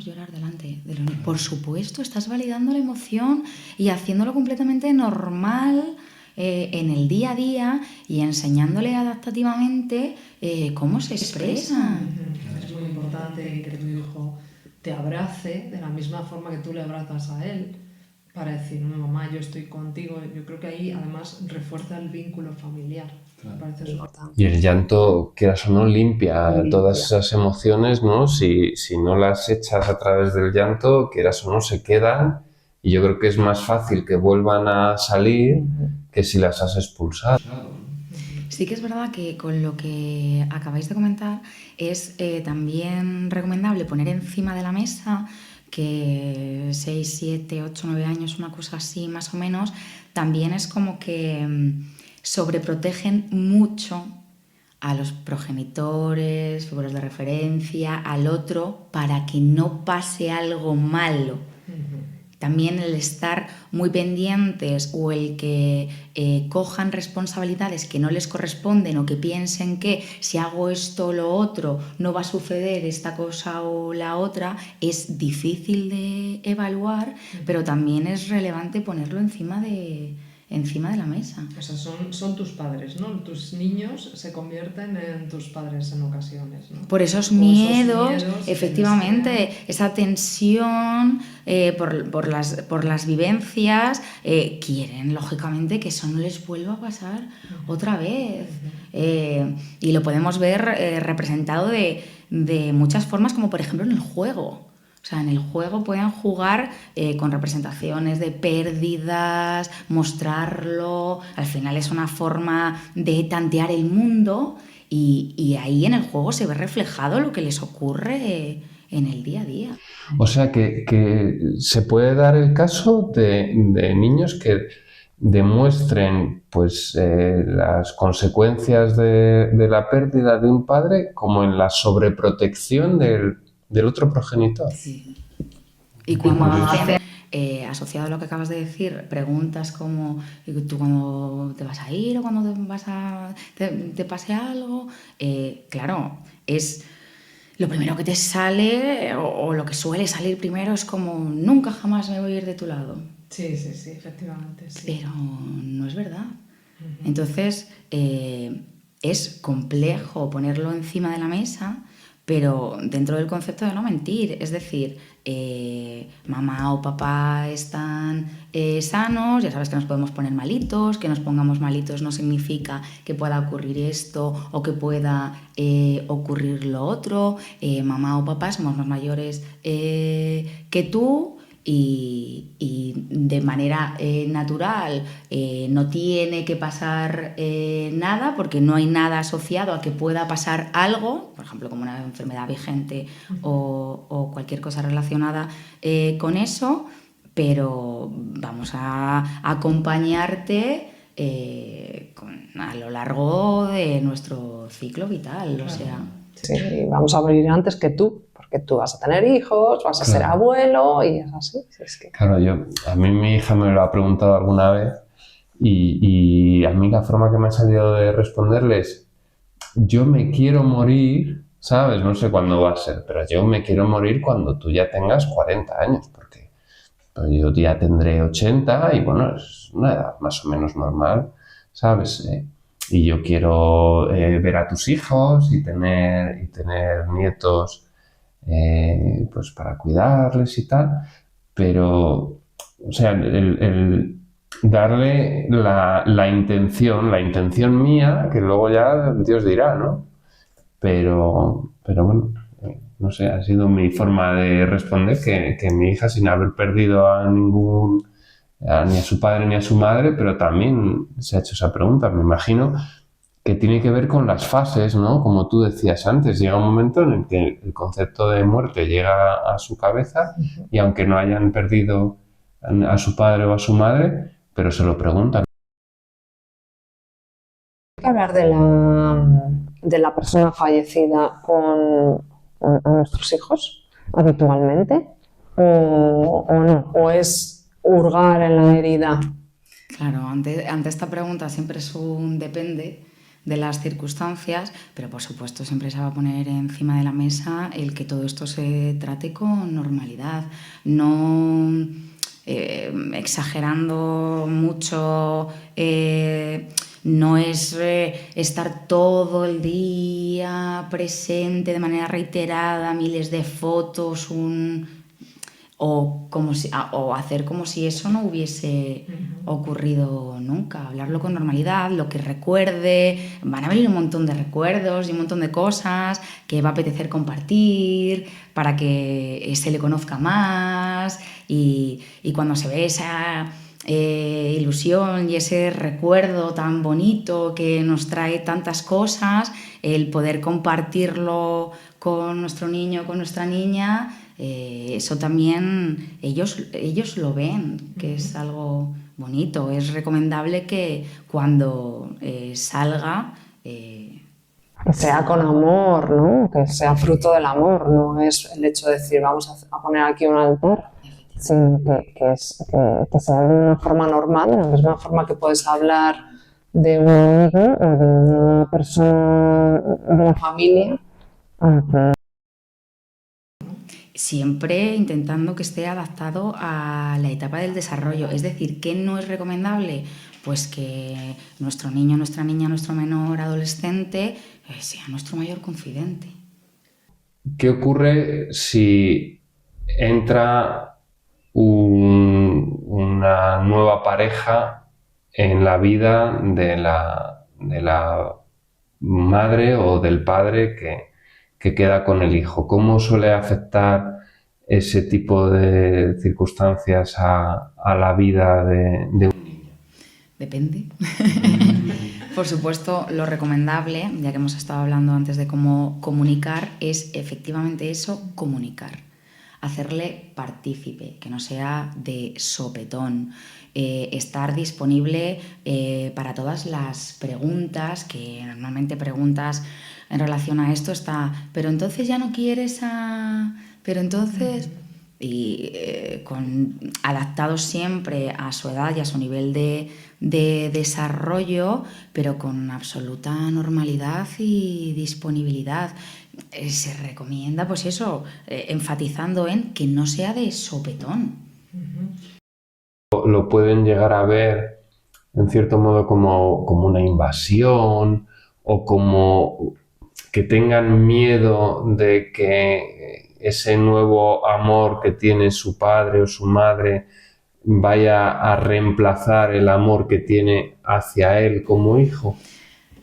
[SPEAKER 1] llorar delante de los niños. Por supuesto, estás validando la emoción y haciéndolo completamente normal en el día a día y enseñándole adaptativamente cómo se expresa.
[SPEAKER 4] Es muy importante que tu hijo te abrace de la misma forma que tú le abrazas a él, para decir, no, mamá, yo estoy contigo. Yo creo que ahí además refuerza el vínculo familiar. Me parece
[SPEAKER 2] Importante.
[SPEAKER 3] Y el llanto, quieras o no, limpia
[SPEAKER 2] Limpia.
[SPEAKER 3] todas esas emociones, ¿no? Si no las echas a través del llanto, quieras o no, se quedan, y yo creo que es más fácil que vuelvan a salir que si las has expulsado.
[SPEAKER 1] Sí que es verdad que con lo que acabáis de comentar es también recomendable poner encima de la mesa que 6, 7, 8, 9 años, una cosa así más o menos, también es como que sobreprotegen mucho a los progenitores, figuras de referencia, al otro, para que no pase algo malo. También el estar muy pendientes o el que cojan responsabilidades que no les corresponden o que piensen que si hago esto o lo otro no va a suceder esta cosa o la otra, es difícil de evaluar, pero también es relevante ponerlo encima de la mesa.
[SPEAKER 4] O sea, son tus padres, ¿no? Tus niños se convierten en tus padres en ocasiones, ¿no?
[SPEAKER 1] Por esos miedos, efectivamente, esa tensión por las vivencias, quieren, lógicamente, que eso no les vuelva a pasar otra vez. Y lo podemos ver representado de muchas formas, como por ejemplo en el juego. O sea, en el juego pueden jugar con representaciones de pérdidas, mostrarlo. Al final es una forma de tantear el mundo y ahí en el juego se ve reflejado lo que les ocurre en el día a día.
[SPEAKER 3] O sea que se puede dar el caso de niños que demuestren pues las consecuencias de la pérdida de un padre como en la sobreprotección del otro progenitor.
[SPEAKER 1] Sí. Y cuando hacen, asociado a lo que acabas de decir, preguntas como ¿tú cuándo te vas a ir o cuándo te pase algo? Claro, es lo primero que te sale o lo que suele salir primero es como nunca jamás me voy a ir de tu lado.
[SPEAKER 4] Sí, efectivamente. Sí.
[SPEAKER 1] Pero no es verdad. Entonces, es complejo ponerlo encima de la mesa, pero dentro del concepto de no mentir. Es decir, mamá o papá están sanos, ya sabes que nos podemos poner malitos, que nos pongamos malitos no significa que pueda ocurrir esto o que pueda ocurrir lo otro. Mamá o papá somos más mayores que tú. Y de manera natural no tiene que pasar nada porque no hay nada asociado a que pueda pasar algo, por ejemplo como una enfermedad vigente o cualquier cosa relacionada con eso, pero vamos a acompañarte a lo largo de nuestro ciclo vital, o sea...
[SPEAKER 2] Sí, vamos a morir antes que tú, porque tú vas a tener hijos, vas a ser abuelo y es así. Es que...
[SPEAKER 3] Claro, a mí mi hija me lo ha preguntado alguna vez y a mí la forma que me ha salido de responderle es yo me quiero morir, ¿sabes? No sé cuándo va a ser, pero yo me quiero morir cuando tú ya tengas 40 años, porque pues, yo ya tendré 80 y bueno, es una edad más o menos normal, ¿sabes? Y yo quiero ver a tus hijos y tener nietos pues para cuidarles y tal, pero, o sea, el darle la intención mía, que luego ya Dios dirá, ¿no? Pero bueno, no sé, ha sido mi forma de responder que mi hija, sin haber perdido ni a su padre ni a su madre, pero también se ha hecho esa pregunta, me imagino que tiene que ver con las fases, ¿no? Como tú decías antes, llega un momento en el que el concepto de muerte llega a su cabeza y aunque no hayan perdido a su padre o a su madre, pero se lo preguntan.
[SPEAKER 2] Hay que hablar de la persona fallecida con nuestros hijos habitualmente o no, o es hurgar en la herida.
[SPEAKER 1] Claro, ante esta pregunta siempre es un depende de las circunstancias, pero por supuesto siempre se va a poner encima de la mesa el que todo esto se trate con normalidad, no exagerando mucho no es estar todo el día presente de manera reiterada, miles de fotos, o hacer como si eso no hubiese ocurrido nunca. Hablarlo con normalidad, lo que recuerde. Van a venir un montón de recuerdos y un montón de cosas que va a apetecer compartir para que se le conozca más, y cuando se ve esa ilusión y ese recuerdo tan bonito que nos trae tantas cosas, el poder compartirlo con nuestro niño, con nuestra niña, eso también ellos lo ven, que es algo bonito. Es recomendable que cuando salga...
[SPEAKER 2] Que sea con amor, ¿no? Que sea fruto del amor, no es el hecho de decir vamos a poner aquí un altar, sino que sea de una forma normal, de la misma forma que puedes hablar de un amigo o de una persona de la familia.
[SPEAKER 1] Siempre intentando que esté adaptado a la etapa del desarrollo. Es decir, ¿qué no es recomendable? Pues que nuestro niño, nuestra niña, nuestro menor adolescente sea nuestro mayor confidente.
[SPEAKER 3] ¿Qué ocurre si entra una nueva pareja en la vida de la madre o del padre que queda con el hijo? ¿Cómo suele afectar ese tipo de circunstancias a la vida de un niño?
[SPEAKER 1] Depende. Por supuesto, lo recomendable, ya que hemos estado hablando antes de cómo comunicar, es efectivamente eso, comunicar. Hacerle partícipe, que no sea de sopetón. Estar disponible para todas las preguntas, que normalmente preguntas en relación a esto está, pero entonces ya no quieres a... Pero entonces... Y adaptados siempre a su edad y a su nivel de desarrollo, pero con absoluta normalidad y disponibilidad. Se recomienda, pues eso, enfatizando en que no sea de sopetón.
[SPEAKER 3] Lo pueden llegar a ver, en cierto modo, como una invasión, o como que tengan miedo de que ese nuevo amor que tiene su padre o su madre vaya a reemplazar el amor que tiene hacia él como hijo.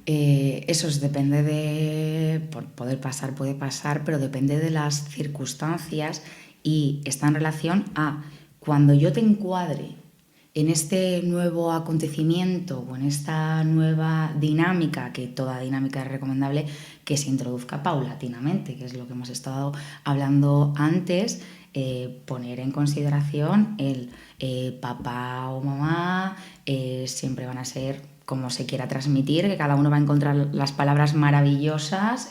[SPEAKER 1] Eso depende de... Poder pasar, puede pasar, pero depende de las circunstancias, y está en relación a cuando yo te encuadre en este nuevo acontecimiento o en esta nueva dinámica, que toda dinámica es recomendable que se introduzca paulatinamente, que es lo que hemos estado hablando antes. Poner en consideración el papá o mamá siempre van a ser como se quiera transmitir, que cada uno va a encontrar las palabras maravillosas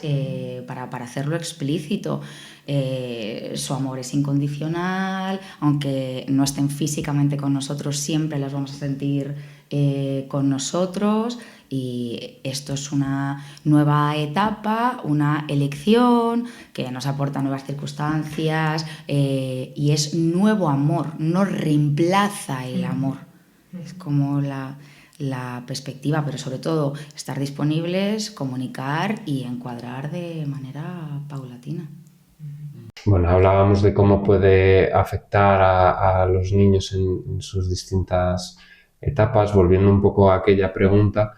[SPEAKER 1] para hacerlo explícito. Su amor es incondicional, aunque no estén físicamente con nosotros, siempre las vamos a sentir con nosotros, y esto es una nueva etapa, una elección que nos aporta nuevas circunstancias, y es nuevo amor, no reemplaza el amor. Es como la perspectiva, pero sobre todo estar disponibles, comunicar y encuadrar de manera paulatina.
[SPEAKER 3] Bueno, hablábamos de cómo puede afectar a los niños en sus distintas etapas. Volviendo un poco a aquella pregunta,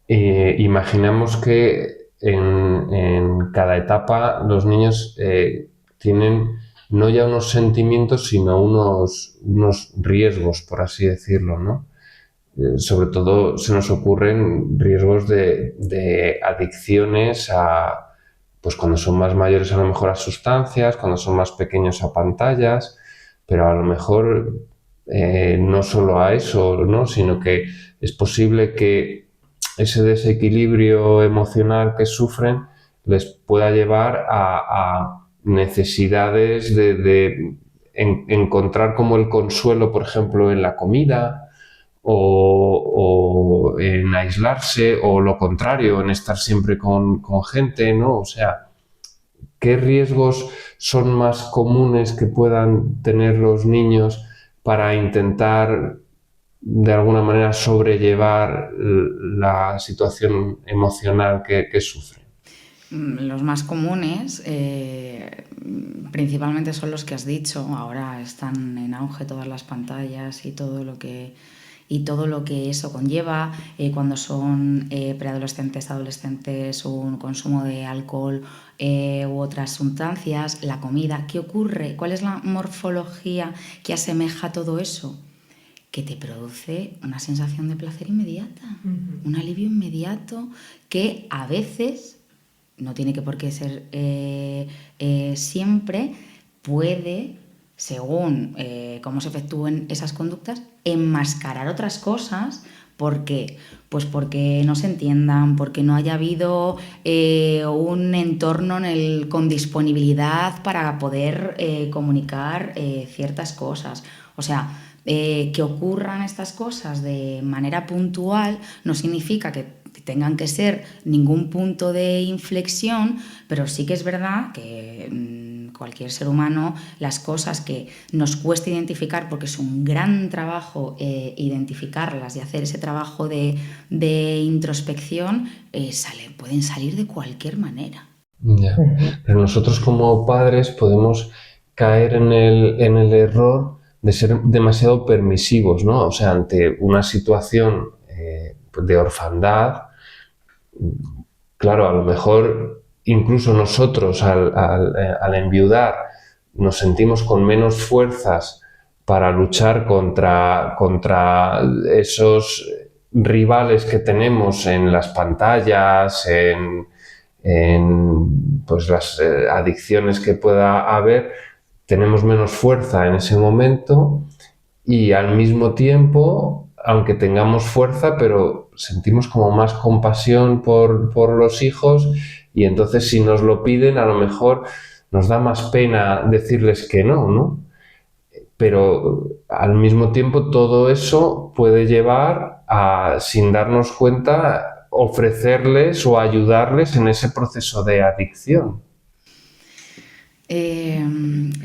[SPEAKER 3] imaginamos que en cada etapa los niños tienen no ya unos sentimientos, sino unos riesgos, por así decirlo, ¿no? Sobre todo se nos ocurren riesgos de adicciones pues cuando son más mayores a lo mejor a sustancias, cuando son más pequeños a pantallas, pero a lo mejor no solo a eso, ¿no? Sino que es posible que ese desequilibrio emocional que sufren les pueda llevar a necesidades de encontrar como el consuelo, por ejemplo, en la comida, o en aislarse, o lo contrario, en estar siempre con gente, ¿no? O sea, ¿qué riesgos son más comunes que puedan tener los niños para intentar de alguna manera sobrellevar la situación emocional que sufren?
[SPEAKER 1] Los más comunes principalmente son los que has dicho. Ahora están en auge todas las pantallas y todo lo que eso conlleva. Cuando son preadolescentes, adolescentes, un consumo de alcohol u otras sustancias, la comida. ¿Qué ocurre? ¿Cuál es la morfología que asemeja todo eso? Que te produce una sensación de placer inmediata, un alivio inmediato que a veces, no tiene que por qué ser siempre, puede, según cómo se efectúen esas conductas, enmascarar otras cosas. ¿Por qué? Pues porque no se entiendan, porque no haya habido un entorno con disponibilidad para poder comunicar ciertas cosas. O sea, que ocurran estas cosas de manera puntual no significa que tengan que ser ningún punto de inflexión, pero sí que es verdad que cualquier ser humano, las cosas que nos cuesta identificar, porque es un gran trabajo identificarlas y hacer ese trabajo de introspección, pueden salir de cualquier manera.
[SPEAKER 3] Ya. Pero nosotros como padres podemos caer en el error de ser demasiado permisivos, ¿no? O sea, ante una situación de orfandad, claro, a lo mejor incluso nosotros al enviudar nos sentimos con menos fuerzas para luchar contra esos rivales que tenemos en las pantallas, en pues las adicciones que pueda haber. Tenemos menos fuerza en ese momento y al mismo tiempo, aunque tengamos fuerza, pero sentimos como más compasión por los hijos, y entonces si nos lo piden a lo mejor nos da más pena decirles que no, ¿no? Pero al mismo tiempo todo eso puede llevar a, sin darnos cuenta, ofrecerles o ayudarles en ese proceso de adicción.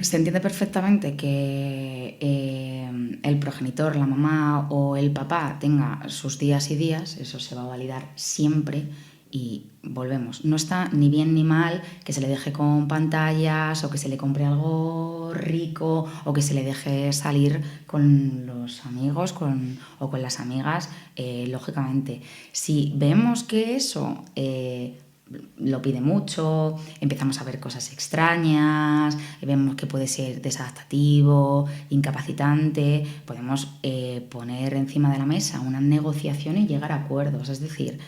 [SPEAKER 1] Se entiende perfectamente que el progenitor, la mamá o el papá tenga sus días y días, eso se va a validar siempre, y volvemos, no está ni bien ni mal que se le deje con pantallas o que se le compre algo rico o que se le deje salir con los amigos o con las amigas, lógicamente. Si vemos que eso lo pide mucho, empezamos a ver cosas extrañas, vemos que puede ser desadaptativo, incapacitante, podemos poner encima de la mesa una negociación y llegar a acuerdos. Es decir,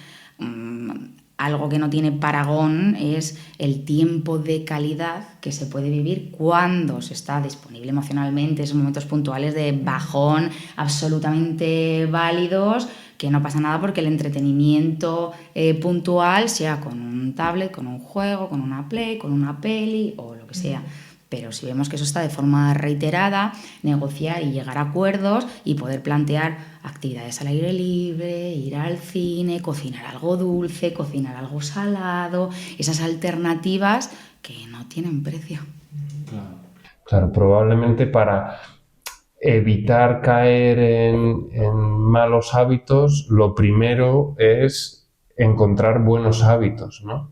[SPEAKER 1] algo que no tiene parangón es el tiempo de calidad que se puede vivir cuando se está disponible emocionalmente, esos momentos puntuales de bajón absolutamente válidos, que no pasa nada porque el entretenimiento puntual sea con un tablet, con un juego, con una play, con una peli o lo que sea. Pero si vemos que eso está de forma reiterada, negociar y llegar a acuerdos y poder plantear actividades al aire libre, ir al cine, cocinar algo dulce, cocinar algo salado, esas alternativas que no tienen precio.
[SPEAKER 3] Claro, probablemente para evitar caer en malos hábitos, lo primero es encontrar buenos hábitos, ¿no?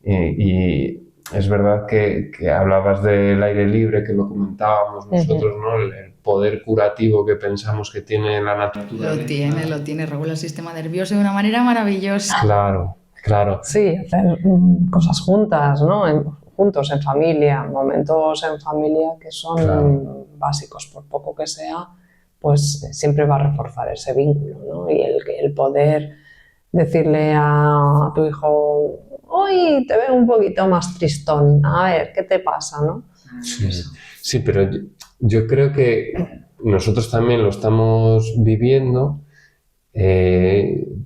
[SPEAKER 3] Y es verdad que hablabas del aire libre, que lo comentábamos nosotros, ¿no? El poder curativo que pensamos que tiene la naturaleza.
[SPEAKER 1] Lo tiene, regula el sistema nervioso de una manera maravillosa.
[SPEAKER 3] Claro.
[SPEAKER 2] Sí, hacer cosas juntas, ¿no? Juntos, en familia, momentos en familia que son básicos, por poco que sea, pues siempre va a reforzar ese vínculo, ¿no? Y el poder decirle a tu hijo: hoy te veo un poquito más tristón, a ver, ¿qué te pasa, no?
[SPEAKER 3] Sí, pero yo creo que nosotros también lo estamos viviendo,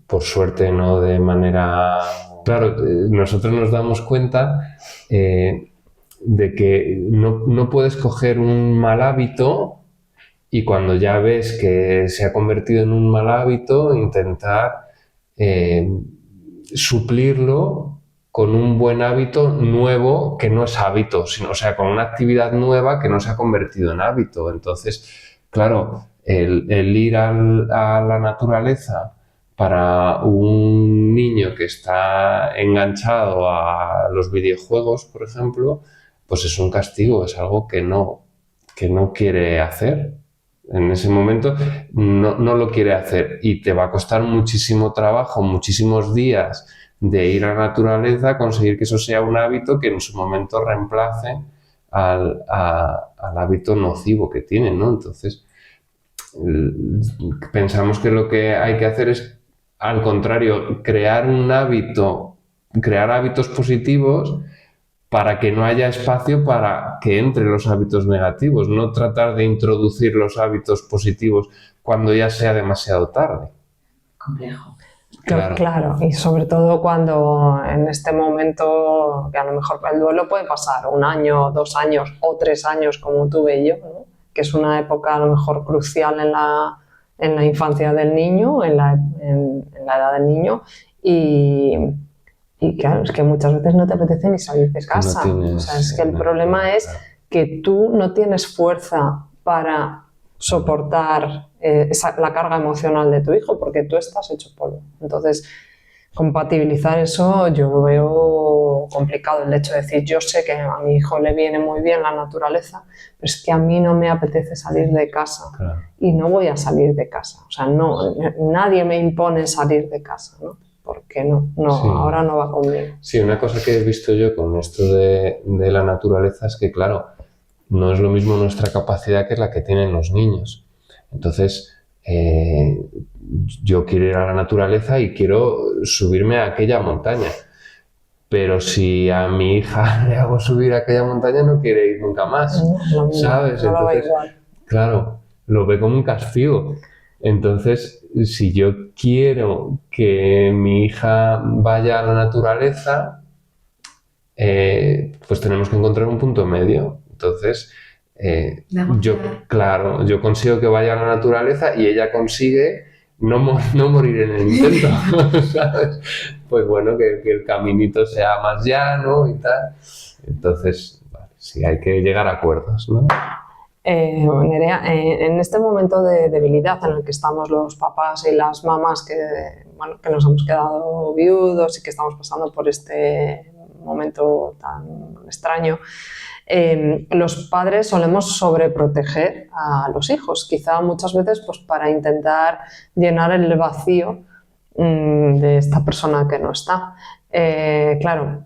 [SPEAKER 3] por suerte, no de manera... Claro, nosotros nos damos cuenta de que no puedes coger un mal hábito y cuando ya ves que se ha convertido en un mal hábito, intentar suplirlo con un buen hábito nuevo que no es hábito, sino, o sea, con una actividad nueva que no se ha convertido en hábito. Entonces, claro, el ir a la naturaleza para un niño que está enganchado a los videojuegos, por ejemplo, pues es un castigo, es algo que no quiere hacer. En ese momento no lo quiere hacer y te va a costar muchísimo trabajo, muchísimos días de ir a la naturaleza, conseguir que eso sea un hábito que en su momento reemplace al hábito nocivo que tiene, ¿no? Entonces, pensamos que lo que hay que hacer es, al contrario, crear hábitos positivos para que no haya espacio para que entren los hábitos negativos, no tratar de introducir los hábitos positivos cuando ya sea demasiado tarde.
[SPEAKER 1] Complejo.
[SPEAKER 2] Claro, y sobre todo cuando en este momento, que a lo mejor el duelo puede pasar 1 año, 2 años o 3 años, como tuve yo, ¿no? Que es una época a lo mejor crucial en la infancia del niño, en la edad del niño, y claro, es que muchas veces no te apetece ni salir de casa. O sea, es que el problema es que tú no tienes fuerza para soportar la carga emocional de tu hijo, porque tú estás hecho polvo. Entonces, compatibilizar eso yo lo veo complicado. El hecho de decir, yo sé que a mi hijo le viene muy bien la naturaleza, pero es que a mí no me apetece salir de casa.
[SPEAKER 3] Claro.
[SPEAKER 2] Y no voy a salir de casa. O sea, nadie me impone salir de casa, ¿no? Porque no, sí. Ahora no va conmigo.
[SPEAKER 3] Sí, una cosa que he visto yo con esto de la naturaleza es que, claro, no es lo mismo nuestra capacidad que la que tienen los niños. Entonces, yo quiero ir a la naturaleza y quiero subirme a aquella montaña. Pero si a mi hija le hago subir a aquella montaña, no quiere ir nunca más, ¿sabes?
[SPEAKER 2] No lo ve igual.
[SPEAKER 3] Claro, lo ve como un castigo. Entonces, si yo quiero que mi hija vaya a la naturaleza, pues tenemos que encontrar un punto medio. Entonces, yo consigo que vaya a la naturaleza y ella consigue no morir en el intento, ¿sabes? Pues bueno, que el caminito sea más llano y tal. Entonces, vale, sí, hay que llegar a acuerdos, ¿no?
[SPEAKER 2] Nerea, en este momento de debilidad en el que estamos los papás y las mamás que nos hemos quedado viudos y que estamos pasando por este momento tan extraño, los padres solemos sobreproteger a los hijos, quizá muchas veces pues, para intentar llenar el vacío de esta persona que no está. Claro,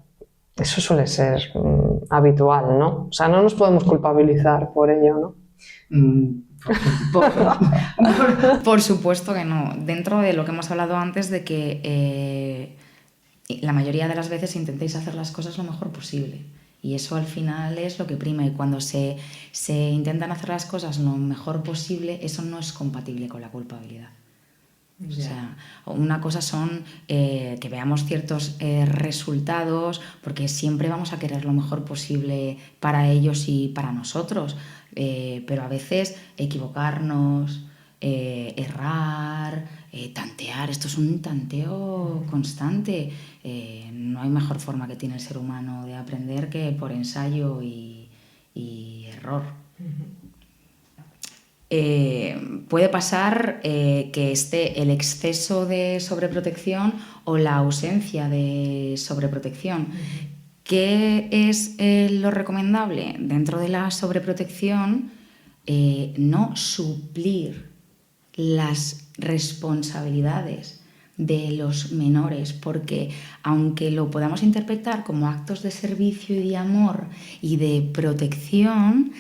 [SPEAKER 2] eso suele ser habitual, ¿no? O sea, no nos podemos culpabilizar por ello, ¿no?
[SPEAKER 1] Por supuesto que no. Dentro de lo que hemos hablado antes de que la mayoría de las veces intentéis hacer las cosas lo mejor posible. Y eso al final es lo que prima. Y cuando se intentan hacer las cosas lo mejor posible, eso no es compatible con la culpabilidad. O sea, una cosa son que veamos ciertos resultados, porque siempre vamos a querer lo mejor posible para ellos y para nosotros, pero a veces equivocarnos, errar, tantear, esto es un tanteo constante. No hay mejor forma que tiene el ser humano de aprender que por ensayo y error. Puede pasar que esté el exceso de sobreprotección o la ausencia de sobreprotección. ¿Qué es lo recomendable? Dentro de la sobreprotección, no suplir las responsabilidades de los menores, porque aunque lo podamos interpretar como actos de servicio y de amor y de protección,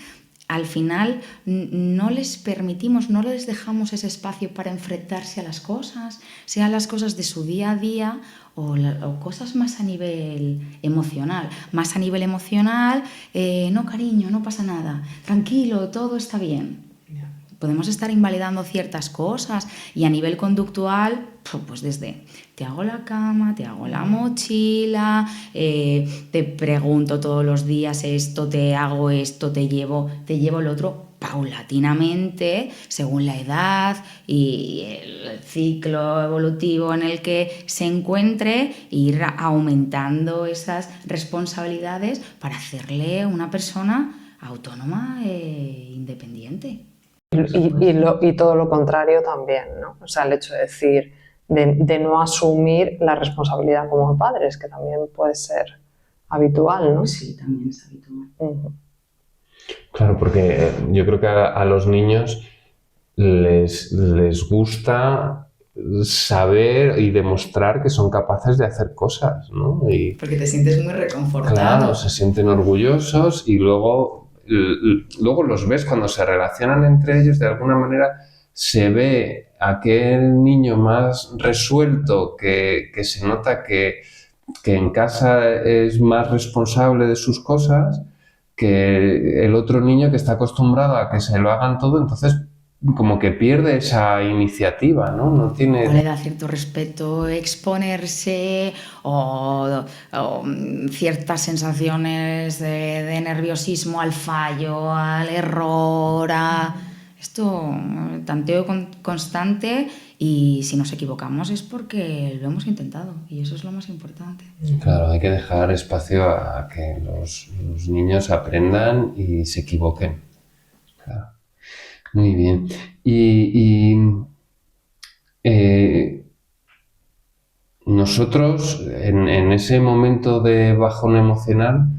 [SPEAKER 1] al final no les permitimos, no les dejamos ese espacio para enfrentarse a las cosas, sean las cosas de su día a día o cosas más a nivel emocional. Más a nivel emocional, no cariño, no pasa nada, tranquilo, todo está bien. Podemos estar invalidando ciertas cosas y a nivel conductual, pues desde te hago la cama, te hago la mochila, te pregunto todos los días esto, te hago esto, te llevo lo otro, paulatinamente, según la edad y el ciclo evolutivo en el que se encuentre, ir aumentando esas responsabilidades para hacerle una persona autónoma e independiente.
[SPEAKER 2] Y todo lo contrario también, ¿no? O sea, el hecho de decir, de no asumir la responsabilidad como padres, que también puede ser habitual, ¿no?
[SPEAKER 1] Sí, también es habitual.
[SPEAKER 3] Claro, porque yo creo que a los niños les gusta saber y demostrar que son capaces de hacer cosas, ¿no? Y
[SPEAKER 1] Porque te sientes muy reconfortado.
[SPEAKER 3] claro, se sienten orgullosos y luego los ves cuando se relacionan entre ellos, de alguna manera se ve aquel niño más resuelto que se nota que en casa es más responsable de sus cosas que el otro niño que está acostumbrado a que se lo hagan todo, entonces como que pierde esa iniciativa, ¿no? No
[SPEAKER 1] O
[SPEAKER 3] tiene...
[SPEAKER 1] le da cierto respeto exponerse o ciertas sensaciones de nerviosismo al fallo, al error, esto, tanteo constante, y si nos equivocamos es porque lo hemos intentado y eso es lo más importante.
[SPEAKER 3] Claro, hay que dejar espacio a que los niños aprendan y se equivoquen. Claro. Muy bien. Nosotros, en ese momento de bajón emocional,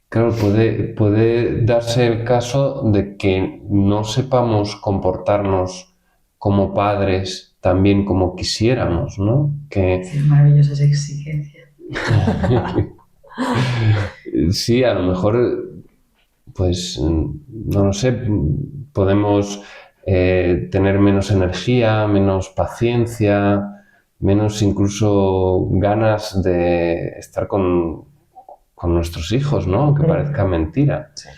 [SPEAKER 3] claro, puede darse el caso de que no sepamos comportarnos como padres tan bien como quisiéramos, ¿no?
[SPEAKER 1] Es maravillosa esa exigencia.
[SPEAKER 3] Sí, a lo mejor, pues, no lo sé, podemos tener menos energía, menos paciencia, menos incluso ganas de estar con nuestros hijos, ¿no? Aunque parezca mentira.
[SPEAKER 2] Sí.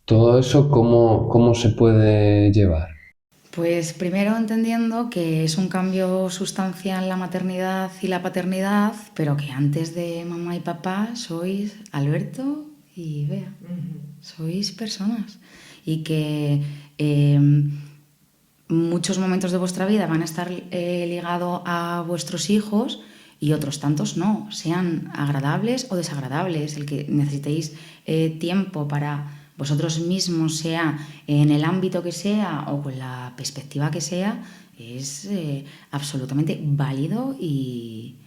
[SPEAKER 3] Todo eso, ¿cómo se puede llevar?
[SPEAKER 1] Pues primero entendiendo que es un cambio sustancial la maternidad y la paternidad, pero que antes de mamá y papá sois Alberto y Bea. Sois personas y que muchos momentos de vuestra vida van a estar ligados a vuestros hijos y otros tantos no, sean agradables o desagradables. El que necesitéis tiempo para vosotros mismos, sea en el ámbito que sea o con la perspectiva que sea, es absolutamente válido y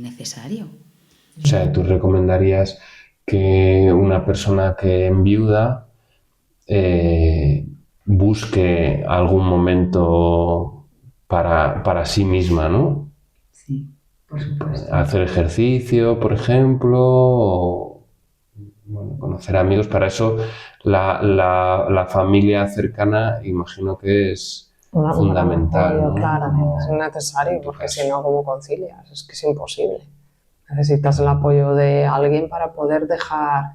[SPEAKER 1] necesario.
[SPEAKER 3] O sea, ¿tú recomendarías que una persona que enviuda busque algún momento para sí misma, ¿no?
[SPEAKER 1] Sí, por supuesto.
[SPEAKER 3] Hacer ejercicio, por ejemplo, o bueno, conocer amigos. Para eso la familia cercana imagino que es fundamental,
[SPEAKER 2] apoyo,
[SPEAKER 3] ¿no?
[SPEAKER 2] claramente, es
[SPEAKER 3] En
[SPEAKER 2] necesario,
[SPEAKER 3] tu
[SPEAKER 2] porque
[SPEAKER 3] caso.
[SPEAKER 2] si no, ¿cómo concilias? Es que es imposible. Necesitas el apoyo de alguien para poder dejar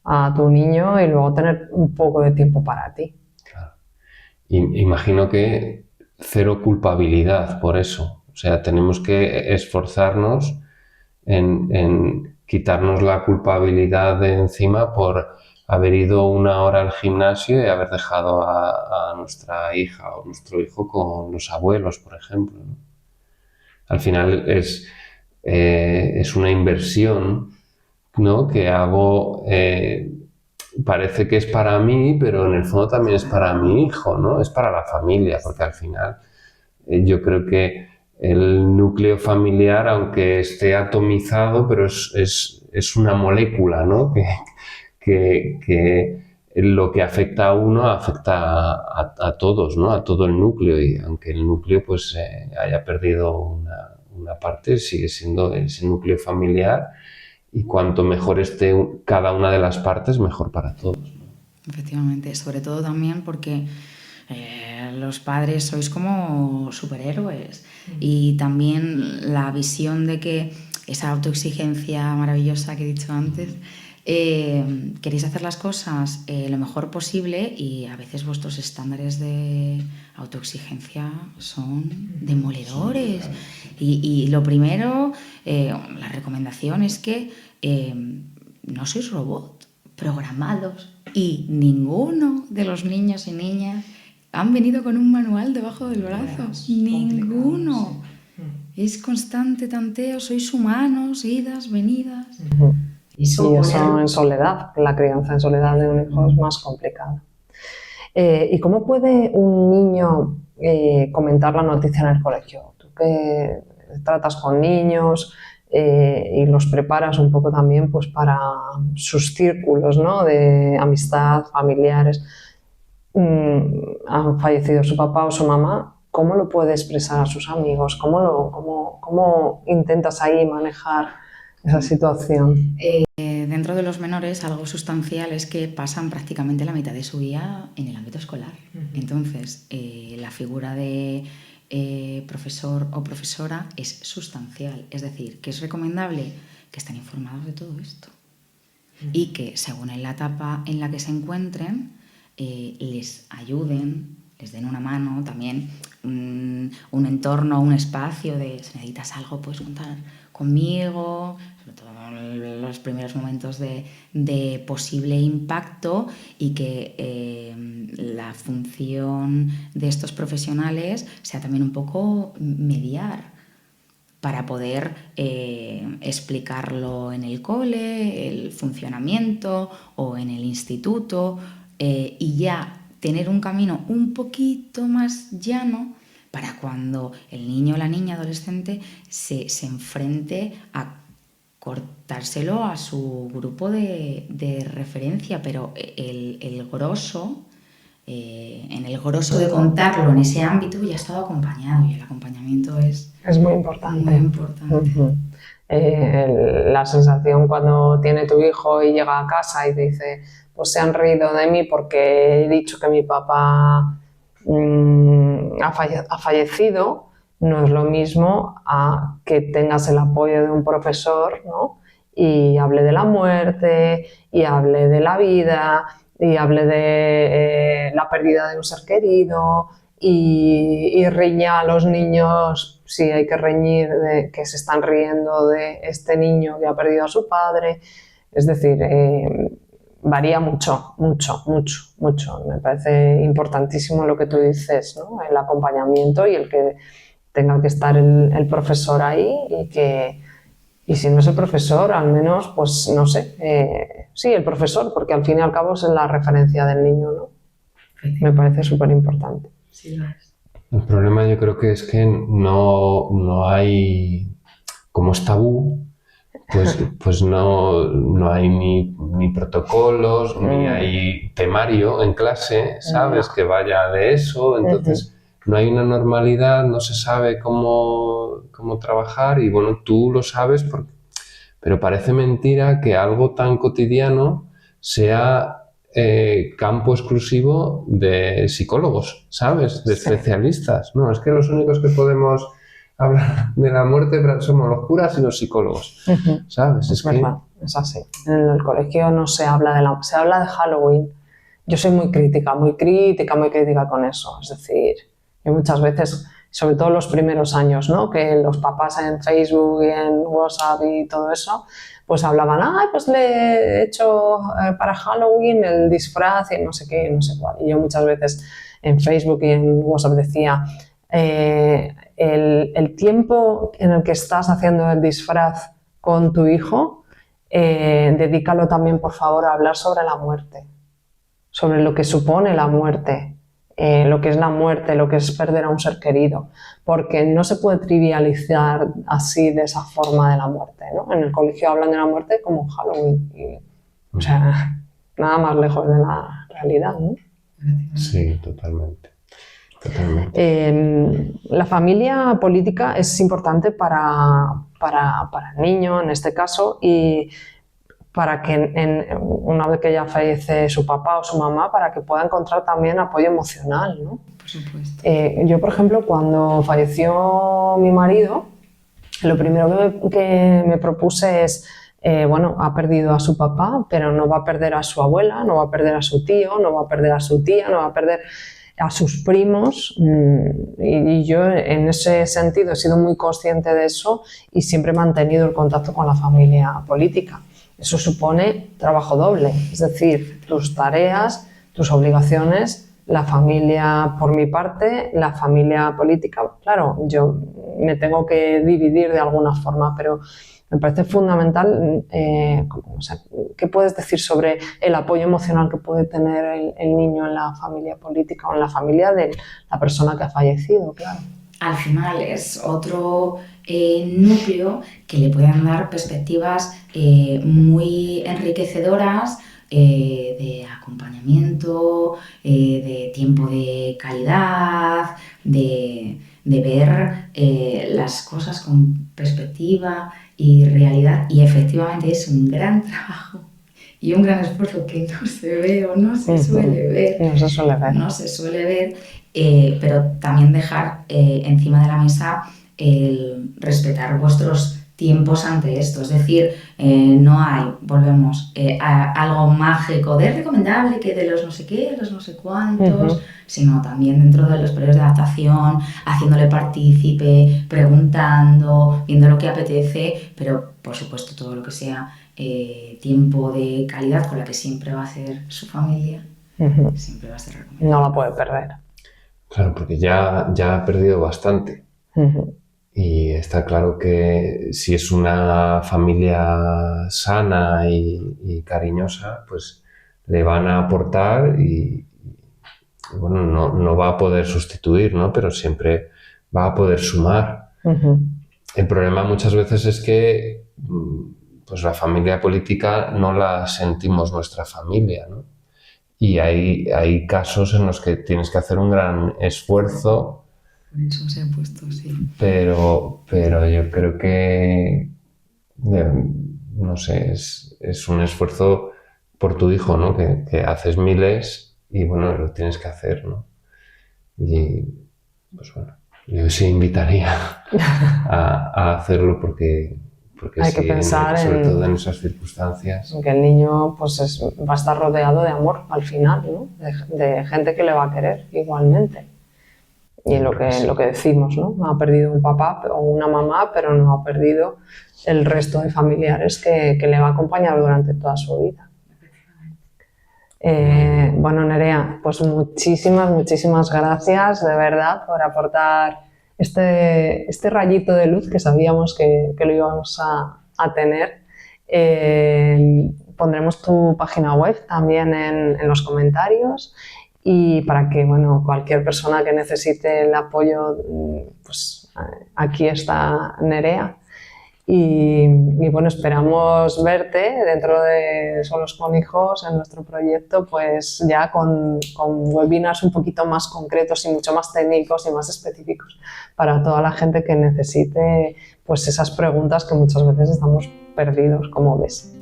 [SPEAKER 2] a tu niño y luego tener un poco de tiempo para ti.
[SPEAKER 3] Claro. Imagino que cero culpabilidad por eso. O sea, tenemos que esforzarnos en quitarnos la culpabilidad de encima por haber ido 1 hora al gimnasio y haber dejado a nuestra hija o nuestro hijo con los abuelos, por ejemplo, ¿no? Al final es una inversión, ¿no? Que hago, parece que es para mí, pero en el fondo también es para mi hijo, ¿no? Es para la familia, porque al final yo creo que el núcleo familiar, aunque esté atomizado, pero es una molécula, ¿no? Que lo que afecta a uno afecta a todos, ¿no? A todo el núcleo, y aunque el núcleo pues haya perdido una parte, sigue siendo ese núcleo familiar, y cuanto mejor esté cada una de las partes, mejor para todos.
[SPEAKER 1] Efectivamente, sobre todo también porque los padres sois como superhéroes, y también la visión de que esa autoexigencia maravillosa que he dicho antes, queréis hacer las cosas lo mejor posible, y a veces vuestros estándares de autoexigencia son demoledores. Y lo primero, la recomendación es que no sois robot programados, y ninguno de los niños y niñas han venido con un manual debajo del brazo. Ninguno. Es constante tanteo, sois humanos, idas, venidas.
[SPEAKER 2] Y eso en soledad, la crianza en soledad de un hijo es más complicada. ¿Y cómo puede un niño comentar la noticia en el colegio? Tú que tratas con niños y los preparas un poco también pues, para sus círculos, ¿no? De amistad, familiares. Han fallecido su papá o su mamá, ¿cómo lo puede expresar a sus amigos? ¿Cómo intentas ahí manejar esa situación?
[SPEAKER 1] Dentro de los menores, algo sustancial es que pasan prácticamente la mitad de su vida en el ámbito escolar. Entonces, la figura de profesor o profesora es sustancial. Es decir, que es recomendable que estén informados de todo esto y que, según en la etapa en la que se encuentren, les ayuden, les den una mano, también un entorno, un espacio de si necesitas algo puedes contar conmigo, sobre todo en los primeros momentos de posible impacto, y que la función de estos profesionales sea también un poco mediar para poder explicarlo en el cole, el funcionamiento o en el instituto, y ya tener un camino un poquito más llano para cuando el niño o la niña adolescente se enfrente a cortárselo a su grupo de referencia, pero el grosso, en el grosso de contarlo en ese ámbito ya ha estado acompañado, y el acompañamiento es
[SPEAKER 2] muy importante.
[SPEAKER 1] Muy importante.
[SPEAKER 2] La sensación cuando tiene tu hijo y llega a casa y te dice, pues se han reído de mí porque he dicho que mi papá ha fallecido, no es lo mismo a que tengas el apoyo de un profesor, ¿no? Y hable de la muerte, y hable de la vida, y hable de la pérdida de un ser querido, y riña a los niños, si hay que reñir, de que se están riendo de este niño que ha perdido a su padre. Es decir, varía mucho. Me parece importantísimo lo que tú dices, ¿no? El acompañamiento y el que tenga que estar el profesor ahí, y si no es el profesor, al menos, pues no sé, sí, el profesor, porque al fin y al cabo es la referencia del niño, ¿no? Me parece súper importante.
[SPEAKER 1] Sí, lo es.
[SPEAKER 3] El problema yo creo que es que no hay, como es tabú, pues no hay ni protocolos, ni hay temario en clase, ¿sabes? Que vaya de eso, entonces no hay una normalidad, no se sabe cómo trabajar, y bueno, tú lo sabes, pero parece mentira que algo tan cotidiano sea campo exclusivo de psicólogos, ¿sabes? De especialistas. No, es que los únicos que podemos hablar de la muerte somos los curas y los psicólogos, ¿sabes?
[SPEAKER 2] Es verdad, es así. En el colegio no se habla se habla de Halloween. Yo soy muy crítica con eso. Es decir, yo muchas veces, sobre todo los primeros años, ¿no? Que los papás en Facebook y en WhatsApp y todo eso, pues hablaban, pues le he hecho para Halloween el disfraz y no sé qué, no sé cuál. Y yo muchas veces en Facebook y en WhatsApp decía, el tiempo en el que estás haciendo el disfraz con tu hijo, dedícalo también, por favor, a hablar sobre la muerte, sobre lo que supone la muerte, lo que es la muerte, lo que es perder a un ser querido, porque no se puede trivializar así, de esa forma, de la muerte, ¿no? En el colegio hablan de la muerte como Halloween, o sea, nada más lejos de la realidad, ¿no?
[SPEAKER 3] Sí, totalmente.
[SPEAKER 2] La familia política es importante para el niño, en este caso, y para que una vez que ya fallece su papá o su mamá, para que pueda encontrar también apoyo emocional, ¿no?
[SPEAKER 1] Por supuesto.
[SPEAKER 2] Yo, por ejemplo, cuando falleció mi marido, lo primero que me propuse es, ha perdido a su papá, pero no va a perder a su abuela, no va a perder a su tío, no va a perder a su tía, no va a perder a sus primos, y yo en ese sentido he sido muy consciente de eso y siempre he mantenido el contacto con la familia política. Eso supone trabajo doble, es decir, tus tareas, tus obligaciones la familia por mi parte, la familia política. Claro, yo me tengo que dividir de alguna forma, pero me parece fundamental, o sea, ¿qué puedes decir sobre el apoyo emocional que puede tener el niño en la familia política o en la familia de la persona que ha fallecido? Claro.
[SPEAKER 1] Al final es otro núcleo que le pueden dar perspectivas muy enriquecedoras de acompañamiento, de tiempo de calidad, de ver las cosas con perspectiva y realidad. Y efectivamente es un gran trabajo y un gran esfuerzo que no se ve o no se suele ver.
[SPEAKER 2] No se suele ver.
[SPEAKER 1] No se suele ver, pero también dejar encima de la mesa el respetar vuestros tiempos ante esto. Es decir, no hay, volvemos, algo mágico de recomendable que de los no sé qué, los no sé cuántos, sino también dentro de los periodos de adaptación, haciéndole partícipe, preguntando, viendo lo que apetece, pero por supuesto todo lo que sea tiempo de calidad con la que siempre va a ser su familia, siempre va a ser recomendable.
[SPEAKER 2] No la puede perder.
[SPEAKER 3] Claro, porque ya ha perdido bastante. Y está claro que si es una familia sana y cariñosa, pues le van a aportar y bueno, no va a poder sustituir, ¿no? Pero siempre va a poder sumar. El problema muchas veces es que pues la familia política no la sentimos nuestra familia, ¿no? Y hay casos en los que tienes que hacer un gran esfuerzo.
[SPEAKER 1] Por eso se ha puesto, sí.
[SPEAKER 3] Pero yo creo que, no sé, es un esfuerzo por tu hijo, ¿no? Que haces miles y bueno, lo tienes que hacer, ¿no? Y pues bueno, yo sí invitaría a hacerlo porque
[SPEAKER 2] hay
[SPEAKER 3] sí,
[SPEAKER 2] que pensar
[SPEAKER 3] sobre todo en esas circunstancias.
[SPEAKER 2] Que el niño pues va a estar rodeado de amor al final, ¿no? De gente que le va a querer igualmente. Y lo que decimos, ¿no? Ha perdido un papá o una mamá, pero no ha perdido el resto de familiares que le va a acompañar durante toda su vida. Bueno, Nerea, pues muchísimas gracias de verdad por aportar este rayito de luz que sabíamos que lo íbamos a tener. Pondremos tu página web también en los comentarios y para que bueno, cualquier persona que necesite el apoyo, pues aquí está Nerea. Y bueno, esperamos verte dentro de Solos con Hijos en nuestro proyecto, pues ya con webinars un poquito más concretos y mucho más técnicos y más específicos para toda la gente que necesite pues esas preguntas que muchas veces estamos perdidos, como ves.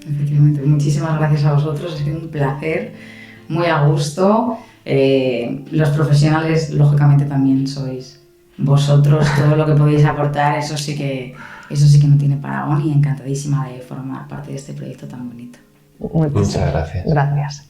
[SPEAKER 1] Efectivamente, muchísimas gracias a vosotros, ha sido un placer, muy a gusto. Los profesionales, lógicamente, también sois vosotros, todo lo que podéis aportar, eso sí que no tiene paragón y encantadísima de formar parte de este proyecto tan bonito.
[SPEAKER 3] Muchas gracias.
[SPEAKER 2] Gracias.